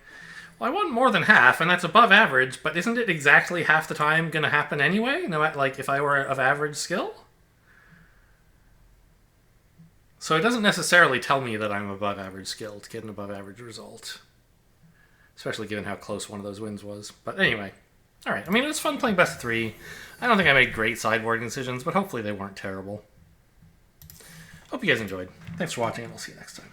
well, I want more than half, and that's above average, but isn't it exactly half the time going to happen anyway? No, like if I were of average skill? So it doesn't necessarily tell me that I'm above average skill to get an above average result. Especially given how close one of those wins was. But anyway. Alright, I mean, it was fun playing best of 3. I don't think I made great sideboarding decisions, but hopefully they weren't terrible. Hope you guys enjoyed. Thanks for watching, and I'll see you next time.